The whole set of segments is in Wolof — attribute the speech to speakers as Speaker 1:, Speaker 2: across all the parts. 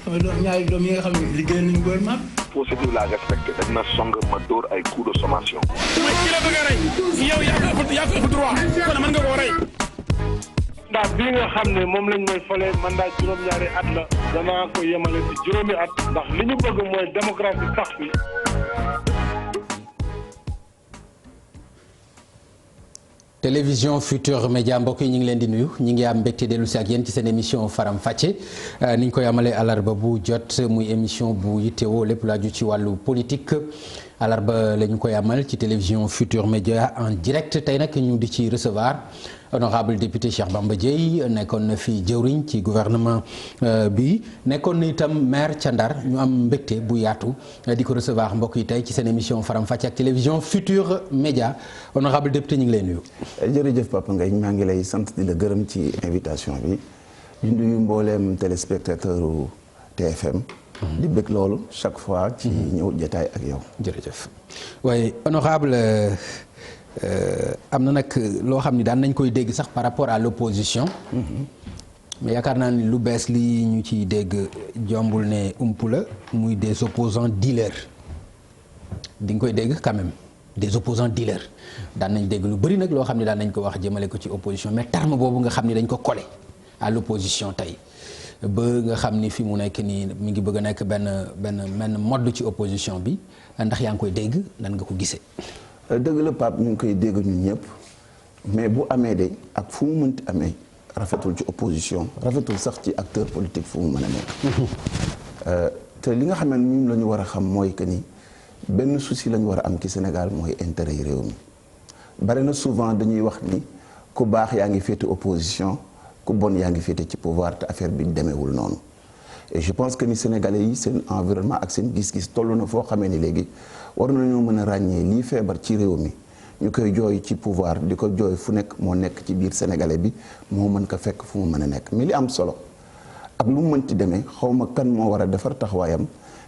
Speaker 1: sama doom ñaari doom yi nga xam ne liggéey nañu gouvernement bi.
Speaker 2: procédure la respecté dañ na song ma dóor ay coup de sommation.
Speaker 3: ki la bëgg a rey yow yaa ko ëpp droit kon mën nga koo rey.
Speaker 4: ndax bii nga xam ne moom lañ may fale mandat juróom-ñaari at la danaa ko yemale ci juróomi at ndax li ñu bëgg mooy démocratie sax fi.
Speaker 5: télévision Futur Média mbokk yi ñu ngi leen di nuyu ñu ngi am mbégte dellu si ak yéen ci seen émission Faram Facce ni ñu koy amalee alarba bu jot muy émission bu yittewoo lépp lu aju ci wàllu politique alarba la ñu koy amal ci télévision Futur Média en direct tey nag ñu di ci recevoir honorable député Cheikh Bamba Dièye nekkoon na fi jëwriñ ci gouvernement bi nekkoon na itam maire ca Ndar ñu am mbégte bu yaatu di ko recevoir mbokk yi tey ci seen émission Faram Facce ak télévision Futur Média honorable député ñu ngi lay nuyu.
Speaker 6: jërëjëf Papa Ngagne maa ngi lay sant di la gërëm ci invitation bi di nuyu mbooleem téléspectateur u TFM. di bëgg loolu chaque fois ci ñëw jotaay ak yow.
Speaker 5: jërëjëf waaye honorable am na nag loo xam ni daan nañ koy dégg sax par rapport à l'opposition. mais yaakaar naa ni lu bees li ñu ciy dégg jombul ne umpu la muy des opposants dealers di nga koy dégg quand même des opposants dealers daan nañ dégg lu bëri nag loo xam ne daan nañ ko wax jëmale ko ci opposition mais terme boobu nga xam ni dañ ko collé à l'opposition tey ba nga xam ni fi mu nekk nii mi ngi bëgg a nekk benn mode ci opposition bi ndax yaa ngi koy dégg nan nga ko gisee.
Speaker 6: dëgg la Pape ñu ngi koy dégg ñun ñëpp mais bu amee de ak fu mu mënti amee rafetul ci opposition rafetul sax ci acteur politique fu mu mën a nekk. te li nga xam ne ñun la ñu war a xam mooy que ni benn souci la ñu war a am ci Sénégal mooy intérêt yi réew mi bari na souvent dañuy wax ni ku baax yaa ngi féete opposition ku bon yaa ngi féete ci pouvoir te affaire bi demeewul noonu. et je pense que ni Sénégalais yi seen environnement ak seen gis-gis toll na foo xamee ni léegi war nañoo mën a ràññee lii feebar ci réew mi ñu koy jooy ci pouvoir di ko jooy fu nekk moo nekk ci biir Sénégalais bi moo mën ko fekk fu mu mën a nekk mais li am solo ak lu mu mënti demee xaw ma kan moo war a defar taxawaayam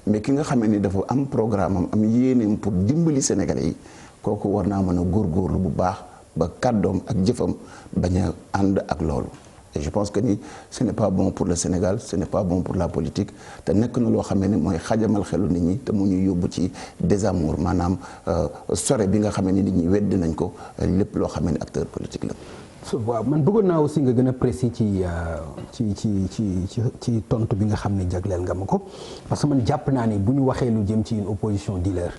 Speaker 6: mais ki nga xamee ni dafa am programme am yéeneem pour dimbali Sénégalais yi kooku war naa mën a góorgóorlu bu baax ba kàddoom ak jëfam bañ a ànd ak loolu. et je pense que ni ce n'est pas bon pour le Sénégal ce n'est pas bon pour la politique te nekk na loo xam ne mooy xajamal xelu nit ñi te mu ñuy yóbbu ci désamour maanaam sore bi nga xam ne nit ñi weddi nañ ko lépp loo xam ne acteur politique la.
Speaker 5: waaw man bëggoon naa aussi nga gën a précis ci tontu bi nga xam ne jagleel nga ma ko parce que man jàpp naa ni bu ñu waxee lu jëm ci une opposition dealer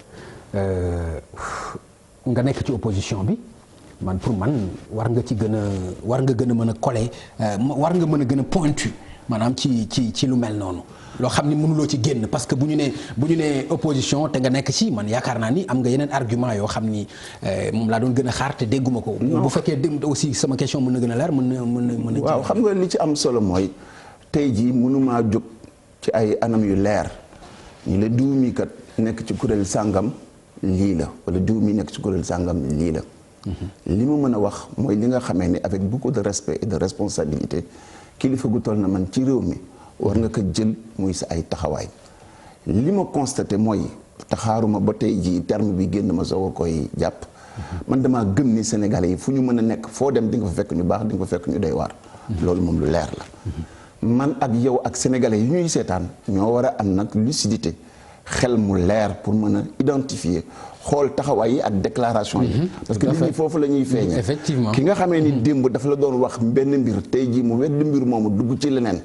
Speaker 5: nga nekk ci opposition bi. man pour man war nga gën a mën a coller war nga mën a gën a pointu maanaam ci lu mel noonu loo xam ni mënuloo ci génn parce que bu ñu nee opposition te nga nekk ci man yaakaar naa ni am nga yeneen argument yoo xam ni moom laa doon gën a xaar te dégguma ko. bu fekkee dem aussi sama question mën na gën a leer mën na.
Speaker 6: waaw xam nga li ci am solo mooy tey jii mënumaa jóg ci ay anam yu leer ñu la diw mi kat nekk ci kuréel sàngam lii la wala diw mi nekk ci kuréel sàngam lii la. li mu mën a wax mooy li nga xamee ni avec beaucoup de respect et de responsabilité kilifa gu toll na man ci réew mi war nga ko jël muy sa ay taxawaay li ma constaté mooy taxaaruma ba tey jii terme bi génn ma soog a koy jàpp man damaa gëm ni Sénégalais yi fu ñu mën a nekk foo dem di nga fa fekk ñu baax di nga fa fekk ñu doy waar loolu moom lu leer la man ak yow ak Sénégalais yi ñuy seetaan ñoo war a am nag lucidité xel mu leer pour mën a identifier xool taxawaay yi ak déclaration yi parce que nit ñi foofu la ñuy feeñee
Speaker 5: effectivement
Speaker 6: ki nga xamee ni démb dafa la doon wax benn mbir tey jii mu wedd mbir moomu dugg ci leneen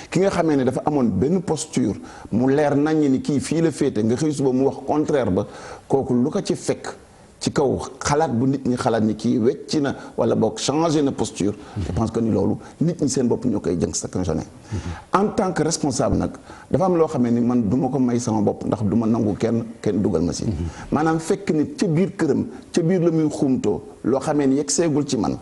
Speaker 6: ki nga xamee ne dafa amoon benn posture mu leer naññ ni kii fii la féete nga xëy suba mu wax contraire ba kooku lu ko ci fekk ci kaw xalaat bu nit ñi xalaat ni kii wecci na wala boog changé na posture je pense que ni loolu nit ñi seen bopp ñoo koy jëng sanctionné en tant que responsable nag dafa am loo xamee ni man du ma ko may sama bopp ndax du ma nangu kenn dugal ma si maanaam fekk nit ca biir këram ca biir la muy xuumtoo loo xamee ni yegg seegul ci man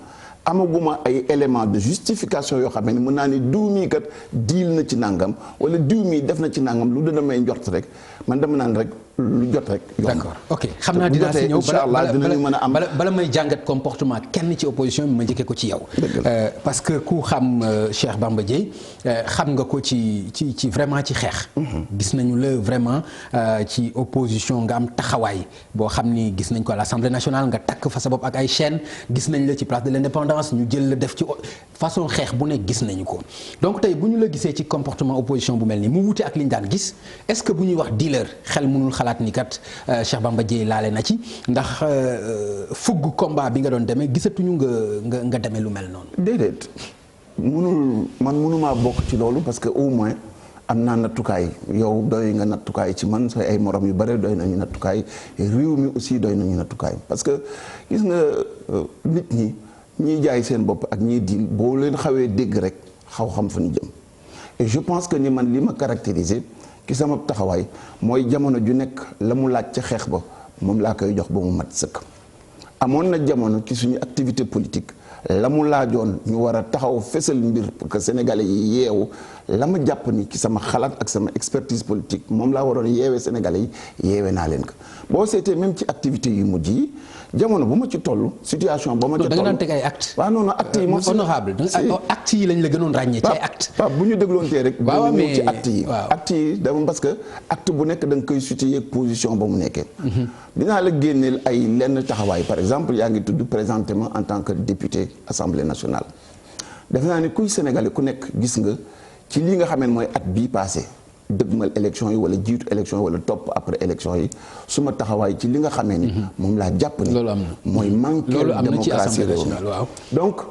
Speaker 6: amaguma ay éléments de justification yoo xam ne mën naa ni diw mii kat diil na ci nangam wala diw mii def na ci nangam lu dana may njort rek man dama naan rek lu jot rek.
Speaker 5: d'accord ok xam naa dinaa si ñëw bala may jàngat comportement kenn ci opposition bi ma njëkkee ko ci yow. parce que ku xam Cheikh Bamba Dièye xam nga ko ci vraiment ci xeex. gis nañu la vraiment ci opposition nga am taxawaay boo xam ni gis nañ ko à l'Assemblée nationale nga takk fa sa bopp ak ay chaînes gis nañ la ci place de l'Indépendance ñu jël la def ci façon xeex bu nekk gis nañu ko donc tey bu ñu la gisee ci comportement opposition bu mel nii mu wute ak li ñu daan gis est-ce que bu ñuy wax dealer xel mënul xalaat ni kat Cheikh Bamba Dièye laale na ci ndax fugg combat bi nga doon demee gisatuñu nga demee lu mel noonu. déedéet
Speaker 6: mënumaa bokk ci loolu parce que au moins am naa nattukaay yow doy nga nattukaay ci man say ay morom yu bare doy nañu nattukaay réew mi aussi doy nañu nattukaay parce que gis nga nit ñi ñiy jaay seen bopp ak ñiy diil boo leen xawee dégg rek xaw xam fa ñu jëm et je pense que ni man li ma caractérisé ki sama taxawaay mooy jamono ju nekk la mu laaj ca xeex ba moom laa koy jox ba mu mat sëkk. amoon na jamono ci suñu activité politique la mu laajoon ñu war a taxaw fesal mbir pour que sénégalais yi yeewu la ma jàpp ni ci sama xalaat ak sama expertise politique moom laa waroon yeewee sénégalais yi yeewee naa leen ko boo seetee même ci activité yu mujj yi jamono bu ma ci toll situation ba ma ca toll.
Speaker 5: da nga daan teg ay actes.
Speaker 6: waaw non actes yi moom
Speaker 5: honorable actes yi lañ la gënoon ràññee ci ay actes.
Speaker 6: Pape bu ñu dégloontee rek.
Speaker 5: waaw
Speaker 6: mais ci actes yi. actes yi dama parce que acte bu nekk da nga koy situer position ba mu nekkee. dinaa la génneel ay lenn taxawaay par exemple yaa ngi tudd présentement en tant que député assemblée nationale. defe naa ni kuy sénégalais ku nekk gis nga ci lii nga xam ne mooy at bii passé dëgmal élection yi wala jiitu élection yi wala topp après élection yi suma taxawaay ci li nga xamee ni. moom laa jàpp ni. mooy manque de démocratie réew mi donc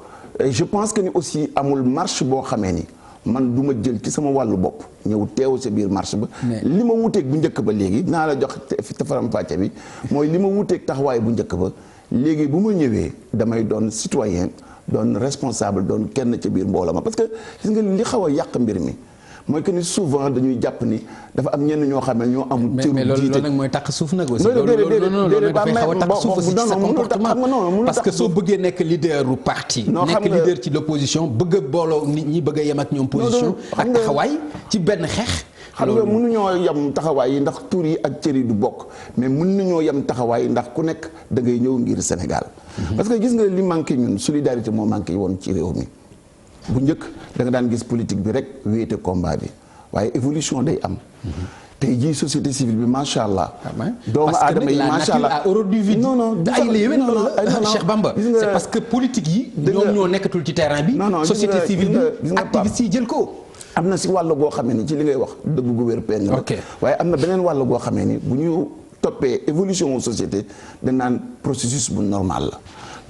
Speaker 6: je pense que ni aussi amul marche boo xamee ni man du ma jël ci sama wàllu bopp ñëw teew sa biir marche ba. li ma wuteeg bu njëkk ba léegi naa la jox te faram pàcce bi mooy li ma wuteeg taxawaay bu njëkk ba léegi bu ma ñëwee damay doon citoyen doon responsable doon kenn ca biir mbooloo ma parce que gis nga li xaw a yàq mbir mi mooy que ni souvent dañuy jàpp ni dafa am ñenn ñoo xam ne ñoo amul. cëru jiite
Speaker 5: mais loolu nag mooy takk suuf nag aussi. loolu dafay xaw a takk suuf aussi ci sa comportement parce que soo bëggee nekk leader u parti. nekk leader ci l'opposition bëgg a booloo nit ñi bëgg a yem ak ñoom position. ak taxawaay ci benn xeex.
Speaker 6: xam nga mënuñoo yem taxawaay yi ndax tur yi ak cër yi du bokk mais mën nañoo yem taxawaay yi ndax ku nekk da ngay ñëw ngir Sénégal. parce que gis nga li manqué ñun solidarité moo manqué woon ci réew mi. bu njëkk da nga daan gis politique bi rek wéete combat bi waaye évolution day am. tey jii société civile bi macha allah. doomu aadama yi macha allah
Speaker 5: non non ay la yéwén loolu la Cheikh Bamba. c'est parce que politique yi. ñoom ñoo nekkatul ci terrain bi. société civile bi activiste yi jël ko.
Speaker 6: am na si wàll goo xamee ni ci li ngay wax dëgg gu wér penn la waaye am na beneen wàll goo xamee ni bu ñu toppee évolution wu société dañ naan processus bu normal la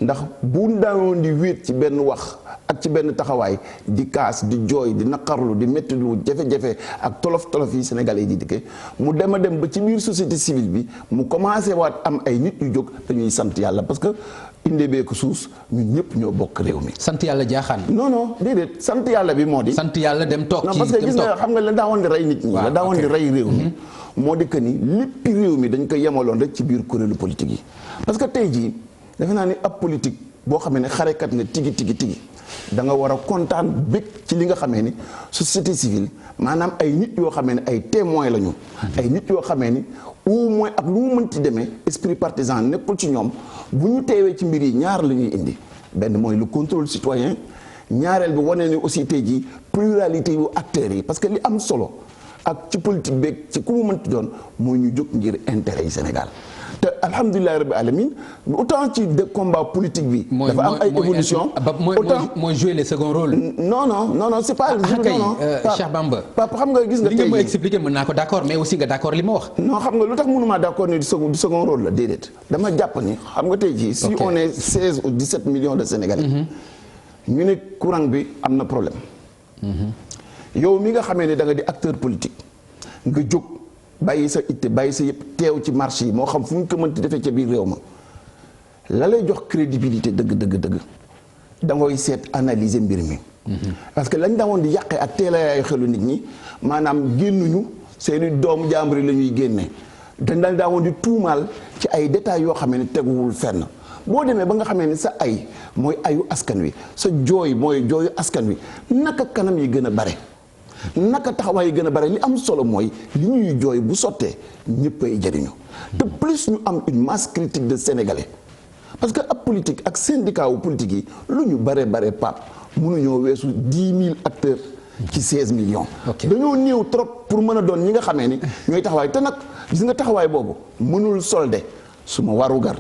Speaker 6: ndax bu daawoon di wéet ci benn wax ak ci benn taxawaay di kaas di jooy di naqarlu di métti lu jafe-jafe ak tolof-tolof yi Sénégalais yi di dikkee mu dem a dem ba ci biir société civile bi mu commencé waat am ay nit yu jóg dañuy sant yàlla parce que indee bee ko suus ñun ñëpp ñoo bokk réew mi.
Speaker 5: sant yàlla jaaxaan.
Speaker 6: non déedéet sant yàlla bi moo di.
Speaker 5: sant yàlla dem toog ci
Speaker 6: parce que gis nga xam nga la daawoon di rey nit ñi. la daawoon di rey réew mi. moo di que ni léppi réew mi dañ ko yemaloon rek ci biir kuréelu politique yi. parce que tey jii defe naa ni ab politique boo xamee ne xarekat nga tigi da nga war a kontaan bég ci li nga xamee ni société civile maanaam ay nit yoo xamee ne ay témoins lañu. ay nit yoo xamee ni au moins ak lu mu mënti demee esprit partisan nekkul ci ñoom bu ñu teewee ci mbir yi ñaar la ñuy indi benn mooy le contrôle citoyen ñaareel bi wane ni aussi tey jii pluralité yu acteurs yi parce que li am solo ak ci politique beeg ci ku mu mënti doon mooy ñu jóg ngir intérêt yi Sénégal. te alhamdulilah rabbi alamin autant ci de combat politique bi. dafa am ay évolution
Speaker 5: autant mooy jouer le second rôle.
Speaker 6: non c'est pas.
Speaker 5: Cheikh Bamba.
Speaker 6: Papa xam nga gis nga.
Speaker 5: li nga ma expliquer mën naa ko d'accord mais aussi nga d'accord li ma wax.
Speaker 6: non xam nga lu tax mënuma d'accord ni du second rôle la déedéet dama jàpp ni xam nga tey jii. si on est 16 ou 17 millions de Sénégalais. ñu ne courant bi am na problème. yow mi nga xamee ne da nga di acteur politique nga jóg. bàyyi sa itte bàyyi sa yëpp teew ci marché yi moo xam fu ñu ko mënti defee ca biir réew ma la lay jox crédibilité dëgg da ngay seet analyser mbir mi. parce que lañ dawoon di yàqee ak teelaay xelu nit ñi maanaam génnuñu seeni doomu jàmbur yi la ñuy génne dañ daawoon di tuumaal ci ay détails yoo xam ne teguwul fenn boo demee ba nga xamee ni sa ay mooy ayu askan wi sa jooy mooy jooyu askan wi naka kanam yi gën a bare naka taxawaay yi gën a bare li am solo mooy li ñuy jooy bu sottee ñëppay jëriñu te plus ñu am une masse critique de sénégalais parce que ab politique ak syndicat wu politique yi lu ñu bare Pape mënuñoo weesu 10 000 acteurs ci 16 millions. dañoo néew trop pour mën a doon ñi nga xamee ni ñooy taxawaay te nag gis nga taxawaay boobu mënul solde suma warugar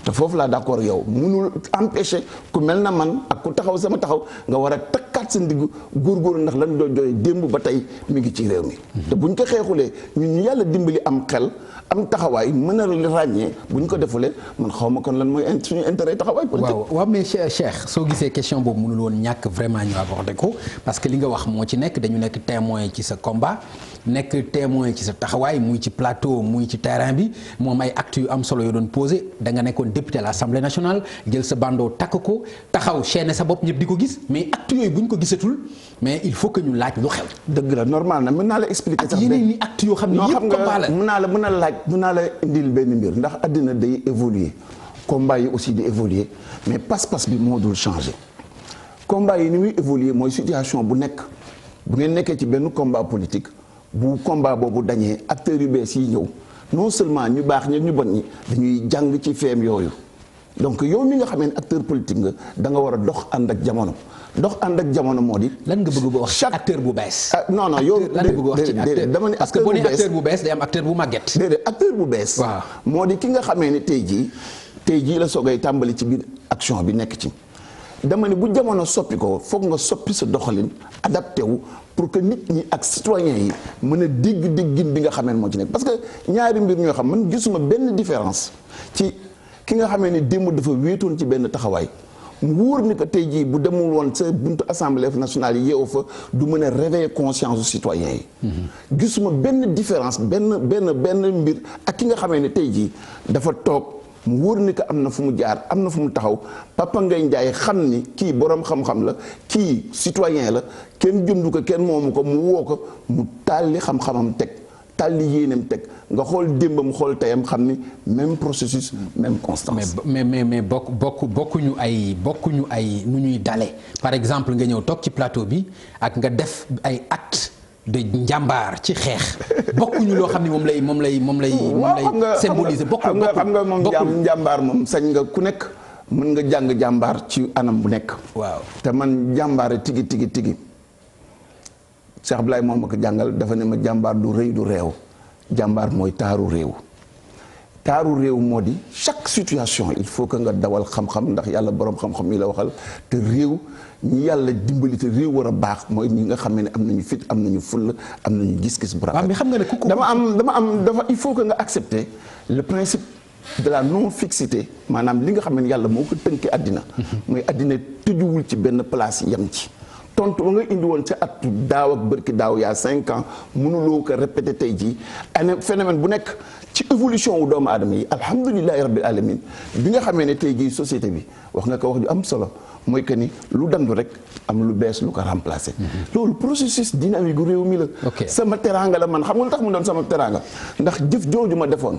Speaker 6: te foofu laa d'accord yow mënul empêcher ku mel na man ak ku taxaw sama taxaw nga war a takkaat sa ndigg góorgóorlu ndax lan doon jooy démb ba tey mi ngi ci réew mi. te buñ ko xeexulee ñun ñu yàlla dimbali am xel am taxawaay mën a ràññee buñ ko defulee man xaw ma kon lan mooy suñu intérêt taxawaay politique.
Speaker 5: waaw mais Cheikh soo gisee question boobu mënul woon ñàkk vraiment ñu aborder ko parce que li nga wax moo ci nekk dañu nekk témoin ci sa combat nekk témoin ci sa taxawaay muy ci plateau muy ci terrain bi moom ay actes yu am solo yoo doon posé da nga nekkoon député à l'Assemblée nationale jël sa bandeau takk ko taxaw chaîne sa bopp ñëpp di ko gis mais actes yooyu bu ñu ko gisatul mais il faut que ñu laaj lu xew.
Speaker 6: dëgg la normal na mën naa la expliquer.
Speaker 5: ak yeneen ni actes yoo xam ne yëpp combat la
Speaker 6: mën naa la indil benn mbir ndax àddina day évoluer combat yi aussi di évoluer mais pas-pas bi moo dul changer combat yi ni muy évoluer mooy situation bu nekk bu ngeen nekkee ci benn combat politique bu combat boobu dañee acteurs yu bees yi ñëw non seulement ñu baax ñi ñu bon ñi dañuy jàng ci feem yooyu donc yow mi nga xamee ne acteur politique nga da nga war a dox ànd ak jamono dox ànd ak jamono moo di.
Speaker 5: lan nga bëgg wax chaque acteur bu bees.
Speaker 6: non yow
Speaker 5: lan nga bëgg wax ci acteur
Speaker 6: dama ne
Speaker 5: parce que boo nee acteur bu bees day am acteur bu màgget.
Speaker 6: déedéet acteur bu bees.
Speaker 5: waaw
Speaker 6: moo di ki nga xamee ne tey jii la soogay tàmbali ci biir action bi nekk ci. dama ne bu jamono soppi ko foog nga soppi sa doxalin adapté wu pour que nit ñi ak citoyens yi mën a déggin bi nga xamee ne moo ci nekk parce que ñaari mbir ñoo xam man gisuma benn différence ci ki nga xamee ne démb dafa wéetoon ci benn taxawaay mu wóor ni que tey jii bu demul woon sa buntu assemblée nationale yi yeewu fa du mën a réveiller conscience aux citoyens yi. gisuma benn différence benn mbir ak ki nga xamee ne tey jii dafa toog. mu wóor ni que am na fu mu jaar am na fu mu taxaw Papa Ngagne Ndiaye xam ni kii borom xam-xam la kii citoyen la kenn jëndu ko kenn moomu ko mu woo ko mu tàlli xam-xamam teg tàlli yéenam teg nga xool démbam xool teyam xam ni même processus même constance.
Speaker 5: mais bokkuñu ay nu ñuy dale par exemple nga ñëw toog ci plateau bi ak nga def ay actes de njàmbaar ci xeex bokkuñu loo xam ne moom lay symboliser xam
Speaker 6: nga moom njàmbaar moom sañ nga ku nekk mën nga jàng jàmbaar ci anam bu nekk.
Speaker 5: waaw
Speaker 6: te man jàmbaare tigi Cheikh Abdoulaye moom ma ko jàngal dafa ne ma jàmbaar du rëy du réew jàmbaar mooy taaru réew moo di chaque situation il faut que nga dawal xam-xam ndax yàlla borom xam-xam yi la waxal te réew ñi yàlla dimbali te réew war a baax mooy ñi nga xam ne am nañu fit am nañu fulla am nañu gis-gis bu rafet.
Speaker 5: mais xam nga ne
Speaker 6: dafa il faut que nga accepter le principe de la non fixité maanaam li nga xam ne yàlla moo ko tënkee àddina mooy àddina tëjuwul ci benn place yem ci tontu ba nga indi woon ca at daaw ak bërki daaw yaa 5 ans mënuloo ko répété tey jii année phénomène bu nekk ci évolution wu doomu aadama yi alhamdulilahi rabbil alamin bi nga xamee ne tey jii société bi wax nga ko wax ju am solo mooy que ni lu dandu rek am lu bees lu ko remplacer. loolu processus dynamique gu réew mi la. sama teraanga la man xam nga lu tax mu doon sama teraanga ndax jëf jooju ma defoon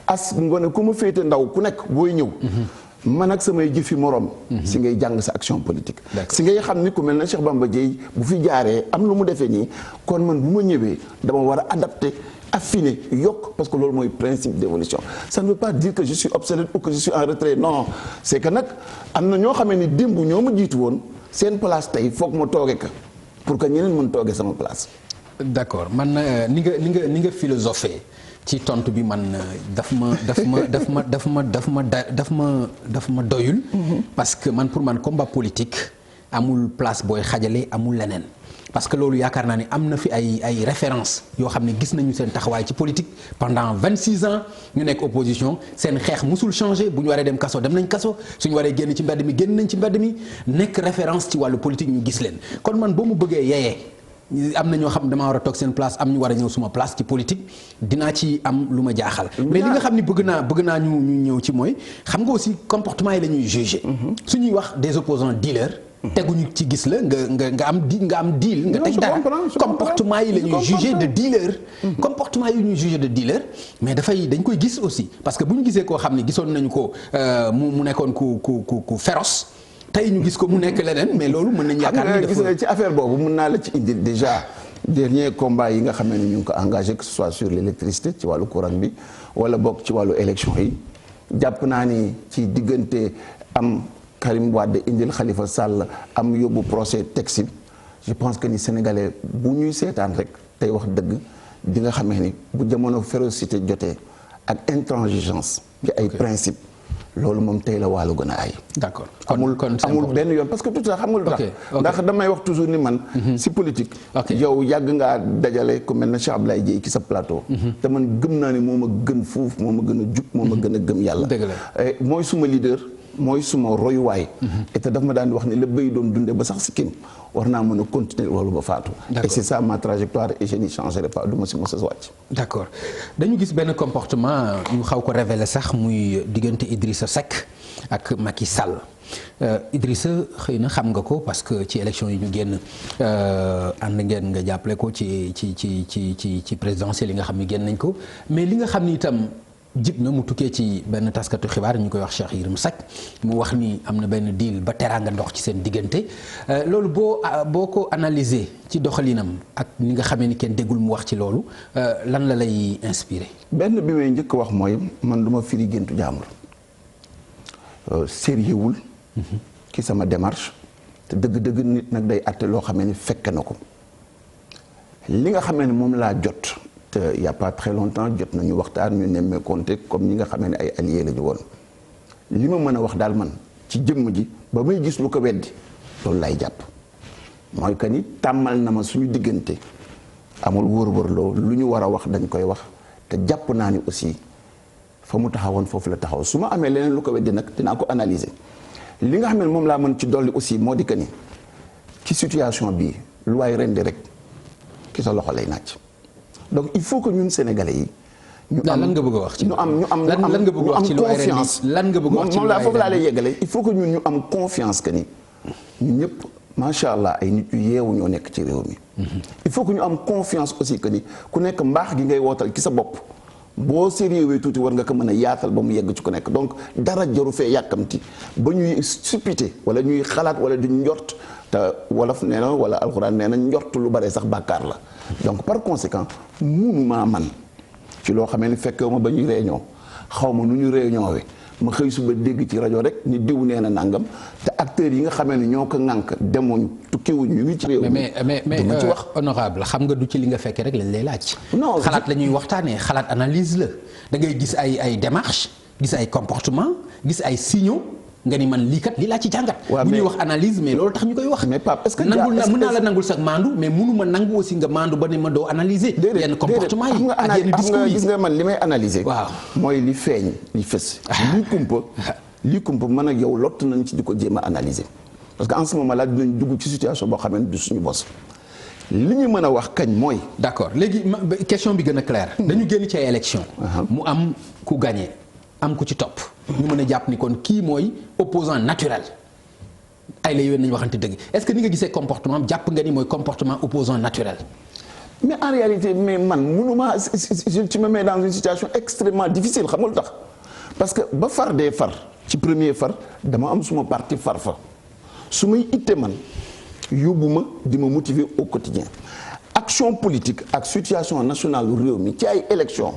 Speaker 6: as ngone ku ma féete ndaw ku nekk booy ñëw. man ak samay jëfi morom. si ngay jàng sa action politique. si ngay xam ni ku mel na Cheikh Bamba Dièye bu fi jaaree am lu mu defee nii kon man bu ma ñëwee dama war a adapté affiner yokk parce que loolu mooy principe d'évolution ça ne veut pas dire que je suis obsolète ou que je suis en retrait non c'est que nag am na ñoo xamee ni démb ñoo ma jiitu woon seen place tey foog ma tooge ka pour que ñeneen mën toogee sama place.
Speaker 5: d'accord man ni nga philosophé ci tontu bi man daf ma doyul. parce que man pour man combat politique amul place booy xajale amul leneen. parce que loolu yaakaar naa ne am na fi ay références yoo xam ne gis nañu seen taxawaay ci politique pendant 26 ans ñu nekk opposition seen xeex musul changé bu ñu waree dem kaso dem nañ kaso suñu waree génn ci mbedd mi génn nañ ci mbedd mi nekk référence ci wàllu politique ñu gis leen kon man boo mu bëggee yeyee am na ñoo xam damaa war a toog seen place am ñu war a ñëw suma place ci politique dinaa ci am lu ma jaaxal. mais li nga xam ni bëgg naa ñu ñëw ci mooy xam nga aussi comportement yi la ñuy juger. su ñuy wax des opposants dealers. teguñu ci gis la nga am deal nga teg dara comportement yi la ñuy juger de dealer. comportement yi ñuy juger de dealer mais dañ koy gis aussi parce que bu ñu gisee koo xam ne gisoon nañu ko mu nekkoon ku féroce. tey ñu gis ko mu nekk leneen mais loolu mën nañu yaakaar ni
Speaker 6: gis nga ci affaire boobu mën naa la ci indi déjà dernier combat yi nga xam ne ñu ngi ko engagé que ce soit sur l'électricité ci wàllu courant bi wala bokk ci wàllu élection yi jàpp naa ni ci diggante am Karim Wade indil Khalifa Sall am yóbbu procès texte je pense que ni sénégalais bu ñuy seetaan rek tey wax dëgg di nga xamee ni bu jamono férocité jotee ak intransigeance ci ay principe loolu moom tey la wàllu gën a ay.
Speaker 5: d'accord
Speaker 6: amul benn yoon parce que tout ça xam nga lu tax ndax damay wax toujours ni man si politique yow yàgg ngaa dajale ku mel na Cheikh Abdoulaye Dièye ci sa plateau te man gëm naa ni moo ma gën fuuf moo ma gën a jub moo ma gën a gëm yàlla mooy suma leader mooy suma royuwaay et te daf ma daan wax ni la béy doon dunde ba sax si kim war naa mën a continuer loolu ba faatu et c'est ça ma trajectoire et je n'y changerai pas du ma si mos a wàcc
Speaker 5: d'accord dañu gis benn comportement ñu xaw ko révéler sax muy diggante Idrissa Seck ak Macky Sall Idrissa xëy na xam nga ko parce que ci élection yi ñu génn ànd ngeen nga jàppale ko ci présidentielle yi nga xam ni génn nañ ko mais li nga xam ni itam jib na mu tukkee ci benn taskatu xibaar ñu koy wax Cheikh Yérim Seck mu wax ni am na benn deal ba teraanga ndox ci seen diggante loolu boo ko analyser ci doxalinam ak ni nga xamee ni kenn déggul mu wax ci loolu lan la lay inspiré.
Speaker 6: benn bi may njëkk wax mooy man du ma firi géntu jaamur sérieux wul ci sama démarche te dëgg-dëgg nit nag day àtte loo xamee ni fekk na ko li nga xamee ni moom laa jot. te y a pas très longtemps jot nañu waxtaan ñu nemmee compté comme ñi nga xamee ne ay alliés la ñu woon li ma mën a wax daal man ci jëmm ji ba may gis lu ko weddi loolu lay jàpp mooy que ni tàmmal na ma suñu diggante amul wër-wërloo lu ñu war a wax dañ koy wax te jàpp naa ni aussi fa mu taxawoon foofu la taxaw su ma amee leneen lu ko weddi nag dinaa ko analyser li nga xam ne moom laa mën ci dolli aussi moo di que ni ci situation bii lu waay rendi rek ki sa loxo lay naaj. donc il faut que ñun sénégalais yi. ñu am
Speaker 5: lan nga bëgg a wax ci
Speaker 6: ñu am confiance
Speaker 5: lan nga bëgg a wax ci
Speaker 6: moom laa foofu laa lay yeggale il faut que ñun ñu am confiance que ni ñun ñëpp macha allah ay nit yu yeewu ñoo nekk ci réew mi. il faut que ñu am confiance aussi que ni ku nekk mbaax gi ngay wootal ci sa bopp boo sérieux tuuti war nga ko mën a yaatal ba mu yegg ci ku nekk donc dara jaru fee yàkkamti ba ñuy suppité wala ñuy xalaat wala di njort te wolof nee na wala alxuraan nee na njort lu bare sax bàkkaar la. donc par conséquent munumaa man ci loo xamee ni fekkee ma ba ñuy réunion xaw ma nu ñu réunion wi ma xëy suba dégg ci rajo rek ni diw nee na nangam te acteurs yi nga xamee ni ñoo ko ŋànk demuñu tukkiwuñu ñu ngi ci réew mi
Speaker 5: mais ci wax honorable xam nga du ci li nga fekkee rek lañ lay laaj.
Speaker 6: non
Speaker 5: xalaat la ñuy waxtaanee xalaat analyse la da ngay gis ay démarches gis ay comportement gis ay signaux. nga ni man lii kat lii laa ci jàngat. bu ñuy wax analyse mais loolu tax ñu koy wax.
Speaker 6: mais Pape est-ce que
Speaker 5: nangul mën naa la nangul sax maandu mais mënuma nangu aussi nga maandu ba ne ma doo analyser. yenn comportement yi ak yenn discours yi
Speaker 6: gis nga man li may analyser.
Speaker 5: waaw
Speaker 6: mooy li feeñ li fës. lii kumpa man ak yow lott nañ ci di ko jéem a analyser parce que en ce moment là dinañ dugg ci situation boo xam ne du suñu bos. li ñu mën a wax kañ mooy.
Speaker 5: d'accord léegi question bi gën a claire. dañu génn ci ay élection mu am ku gagné am ku ci topp. ñu mën a jàpp ni kon kii mooy opposant naturel ay la yoon nañu waxante dëgg est-ce que ni nga gisee comportement jàpp nga ni mooy comportement opposant naturel.
Speaker 6: mais en réalité mais man mënuma tu me mets dans une situation extrêmement difficile xam nga lu tax parce que ba far dee far ci premier far dama am suma parti far fa su may itte man yóbbu ma di ma motiver au quotidien action politique ak situation nationale réew mi ci ay élection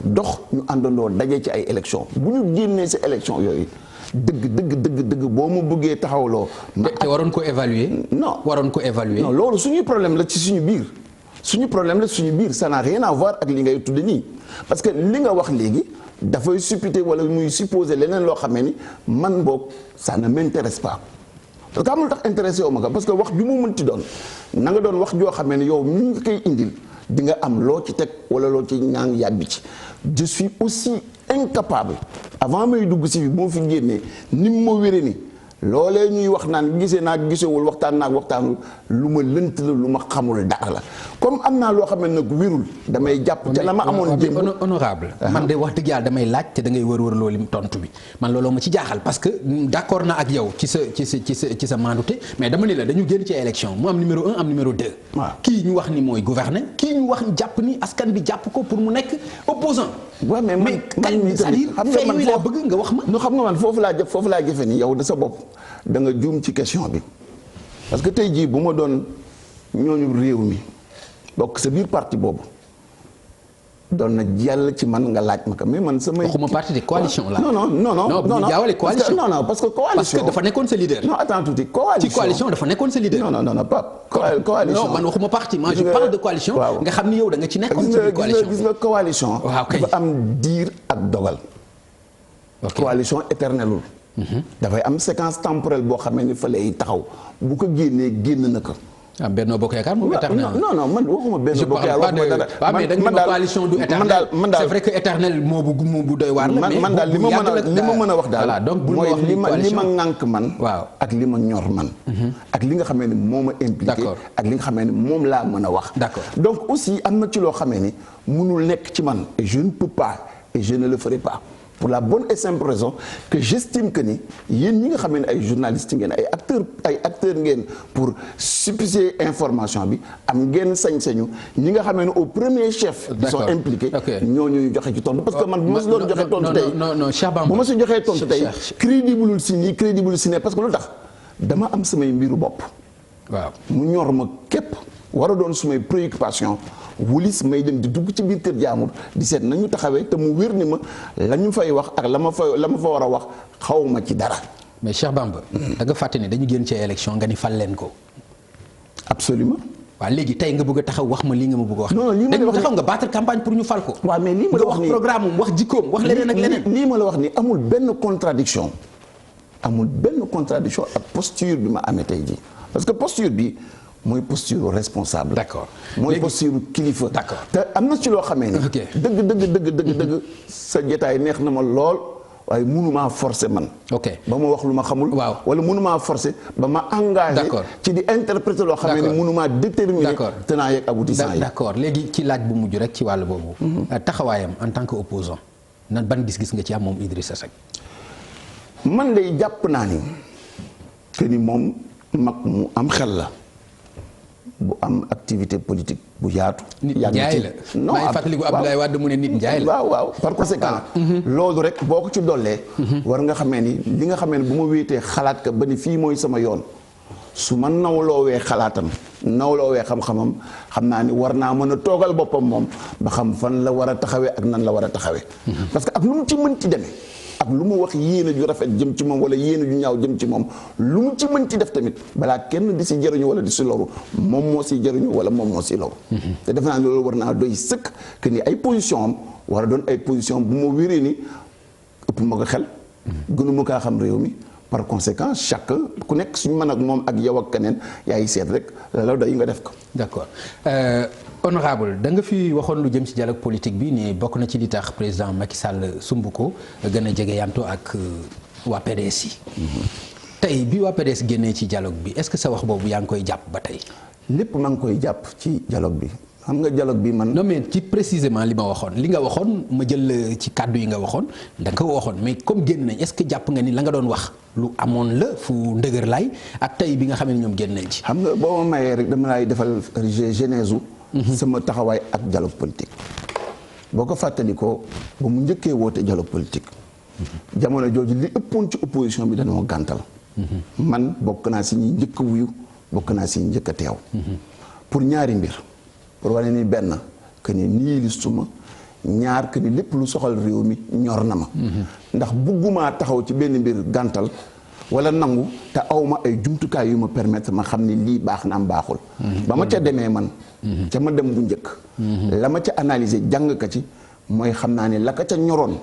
Speaker 6: dox ñu àndandoo daje ci ay élection bu ñu génnee ci élection yooyu dëgg boo ma bëggee taxawloo.
Speaker 5: te waroon ko évaluer.
Speaker 6: non
Speaker 5: waroon ko évaluer.
Speaker 6: non loolu suñuy problème la ci suñu biir ça n'a rien à voir ak li ngay tudde nii parce que li nga wax léegi dafay supputer wala muy supposer leneen loo xamee ni man boog ça ne m'intéresse pas parce que amul tax intéressé wu ma ko parce que wax ju mu mënti doon na nga doon wax joo xamee ni yow mi nga koy indil di nga am loo ci teg wala loo ci ñaan yàbbi ci je suis aussi incapable avant may dugg si bi moo fi génnee ni mu ma wéree ni loolee ñuy wax naan gisee naa gisewul waxtaan naa waxtaanul lu ma lënt la lu ma xamul dara la comme am naa loo xam ne nag wérul damay jàpp ca la ma amoon démb
Speaker 5: honorable man de wax dëgg yàlla damay laaj te da ngay wër loolu tontu bi man looloo ma ci jaaxal parce que d'accord na ak yow ci sa mandute mais dama ne la dañu génn ci élection mu am numéro 1 am numéro 2 kii ñu wax ni mooy gouverner kii ñu wax jàpp ni askan bi jàpp ko pour mu nekk opposant
Speaker 6: waaw mais man
Speaker 5: c'est-à-dire fee yooyu laa bëgg nga wax ma
Speaker 6: no xam nga man foofu laa jëfe ni yow de sa bopp da nga juum ci question bi parce que tey jii bu ma doon ñooñu réew mi bokk sa biir parti boobu doon na jàll ci man nga laaj ma ko mais man samay.
Speaker 5: waxuma parti de coalition la.
Speaker 6: non
Speaker 5: bu ñu jaawale coalition
Speaker 6: non parce que coalition.
Speaker 5: parce que dafa nekkoon sa leader.
Speaker 6: non attends tuuti coalition
Speaker 5: ci coalition dafa nekkoon sa leader.
Speaker 6: non Pape. coalition
Speaker 5: non man waxuma parti moi je parle de coalition. nga xam ni yow da nga ci nekkoon ci biir coalition.
Speaker 6: gis nga coalition.
Speaker 5: waaw kay
Speaker 6: dafa am diir ak dogal. coalition éternelul. dafay am séquence temporelle boo xamee ni fa lay taxaw bu ko génnee génn na ko.
Speaker 5: Benno Bokk Yaakaar moom éternel.
Speaker 6: non man waxuma Benno Bokk Yaakaar waxuma dara.
Speaker 5: mais da nga coalition du éternel. c'est vrai que éternel moo bu doy waar la. mais
Speaker 6: man daal li ma mën a wax daal.
Speaker 5: voilà donc bul ma wax
Speaker 6: mooy
Speaker 5: ni coalition
Speaker 6: li ma ŋànk man.
Speaker 5: waaw
Speaker 6: ak li ma ñor man. ak li nga xamee ni moo ma impliqué. ak li nga xamee ni moom laa mën a wax.
Speaker 5: d'accord
Speaker 6: donc aussi am na ci loo xamee ni mënul nekk ci man et je ne peux pas et je ne le ferai pas. pour la bonne et simple raison que j'estime que ni yéen ñi nga xam ne ay journalistes ngeen ay acteurs ngeen pour subsidier information bi am ngeen sañ-sañu ñi nga xam ne au premier chef. qui sont impliqués. ñooñu joxe ci tontu parce que man bu ma si doon joxe tontu tey. non Cheikh Bamba bu ma si joxee tontu tey. crédible si nii crédible si ne parce que lu tax dama am samay mbiru bopp.
Speaker 5: waaw
Speaker 6: mu ñor ma képp war a doon sumay préoccupation wulis may dem di dugg ci biir kër jaamur di seet nañu taxawee te mu wér ni ma la ñu fay wax ak la ma fa war a wax xawma ci dara.
Speaker 5: mais Cheikh Bamba. da nga fàtte ne dañu génn ci élection nga ni fal leen ko.
Speaker 6: absolument.
Speaker 5: waaw léegi tey nga bëgg a taxaw wax ma lii nga ma bëgg a wax.
Speaker 6: non lii ma la wax
Speaker 5: taxaw nga battre campagne pour ñu fal ko.
Speaker 6: waaw mais lii ma la wax
Speaker 5: nga wax programme am wax jikkoom wax leneen ak leneen.
Speaker 6: lii ma la wax ni amul benn contradiction ak posture bi ma amee tey jii parce que posture bi. mooy posture responsable.
Speaker 5: d'accord
Speaker 6: mooy posture kilifa.
Speaker 5: d'accord
Speaker 6: te am na ci loo xamee ni. dëgg sa jotaay neex na ma lool waaye mënumaa forcer man.
Speaker 5: ok
Speaker 6: ba ma wax lu ma xamul.
Speaker 5: waaw
Speaker 6: wala mënumaa forcer ba ma engagé.
Speaker 5: d'accord
Speaker 6: ci di interpréter loo xamee ni mënumaa déterminer.
Speaker 5: d'accord
Speaker 6: tenants yeeg aboutissants yi.
Speaker 5: d'accord léegi ci laaj bu mujj rek ci wàll boobu. taxawaayam en tant que opposant nan ban gis-gis nga ci am moom Idrissa Seck.
Speaker 6: man day jàpp naa ni que ni moom mag mu am xel la. bu am activité politique bu yaatu.
Speaker 5: nit njaay la non maa ngi fàttaliku Abdoulaye Wade mu ne nit njaay la.
Speaker 6: waaw par conséquent. loolu rek boo ko ci dollee. war nga xamee ni li nga xamee ni bu ma wéetee xalaat ka ba ni fii mooy sama yoon su ma nawloowee xalaatam nawloowee xam-xamam xam naa ni war naa mën a toogal boppam moom ba xam fan la war a taxawee ak nan la war a taxawee. parce que ak lu mu ci mën ci demee. ak lu mu wax yéene ju rafet jëm ci moom wala yéene ju ñaaw jëm ci moom lu mu ci mën ci def tamit balaa kenn di si jëriñu wala di si loru moom moo si jëriñu wala moom moo si loru. te defe naa ne loolu war naa doy sëkk que ni ay position am war a doon ay position bu ma wéree ni ëpp ma ko xel. gënu ma kaa xam réew mi par conséquent chacun ku nekk suñu mën ak moom ak yow ak keneen yaay seet rek la doy nga def ko.
Speaker 5: d'accord. honorable da nga fi waxoon lu jëm ci dialogue politique bi ni bokk na ci li tax président Macky Sall sumb ko gën a jege yanto ak waa PDS yi. tey bi waa PDS génnee ci dialogue bi est-ce que sa wax boobu yaa ngi koy jàpp ba tey.
Speaker 6: lépp maa ngi koy jàpp ci dialogue bi xam nga dialogue bi man.
Speaker 5: non mais ci précisément li ma waxoon li nga waxoon ma jël ci kàddu yi nga waxoon da nga ko waxoon mais comme génn nañ est-ce que jàpp nga ni la nga doon wax lu amoon la fu ndëgër laay ak tey bi nga xam ne ñoom génn nañ ci.
Speaker 6: xam nga boo ma mayee rek dama lay defal genèse sama taxawaay ak dialogue politique boo ko fàttalikoo ba mu njëkkee woote dialogue politique jamono jooju li ëppoon ci opposition bi dañoo gàntal man bokk naa si ñi njëkk a wuyu bokk naa si ñi njëkk a teew pour ñaari mbir pour wane ni benn que ni nii li suma ñaar que ni lépp lu soxal réew mi ñor na ma ndax buggumaa taxaw ci benn mbir gàntal wala nangu te awma ay jumtukaay yu ma permettre ma xam ni lii baax na am baaxul ba ma ca demee man ca ma dem bu njëkk la ma ca analyser jàng ka ci mooy xam naa ne la ka ca ñoroon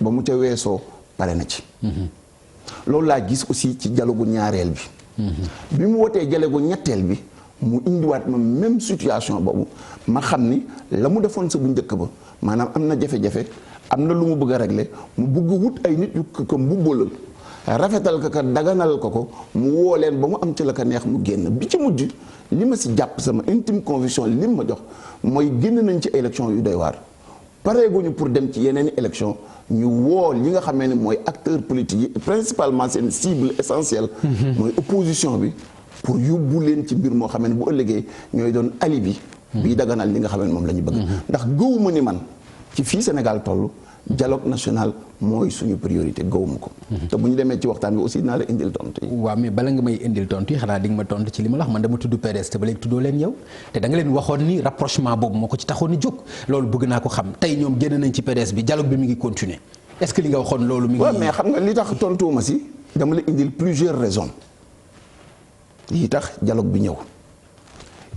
Speaker 6: ba mu ca weesoo pare na ci loolu laa gis aussi ci dialogue ñaareel bi mu wotee dialogue ñetteel bi mu indiwaat ma même situation boobu ma xam ni la mu defoon sa bu njëkk ba maanaam am na jafe-jafe am na lu mu bëgg a régler mu bëgg wut ay nit yu ko mbubbalal rafetal ko daganal ko mu woo leen ba mu am ci la ko neex mu génn bi ci mujj li ma si jàpp sama intime conviction li ma jox mooy génn nañ ci élection yu doy waar pareeguñu pour dem ci yeneen i élection ñu woo li nga xamee ne mooy acteurs politiques yi principalement seen cible essentielle mooy opposition bi pour yóbbu leen ci mbir moo xamee ne bu ëllëgee ñooy doon alibi bii daganal li nga xamee ne moom la ñu bëgg ndax gëwuma ni man ci fii Sénégal toll dialogue national mooy suñu priorité gawuma ko. te bu ñu demee ci waxtaan bi aussi naa la indil tontu yi.
Speaker 5: waaw mais bala nga may indil tontu yi xanaa di nga ma tontu ci li ma la wax man dama tudd PDS te ba léegi tuddoo leen yow te da nga leen waxoon ni rapprochement boobu moo ko ci taxoon ni jóg loolu bëgg naa ko xam tey ñoom génn nañ ci PDS bi dialogue bi mi ngi continuer est-ce que li nga waxoon loolu. mi ngi
Speaker 6: waaw mais xam nga li tax tontuwuma si dama la indil plusieurs raisons yi tax dialogue bi ñëw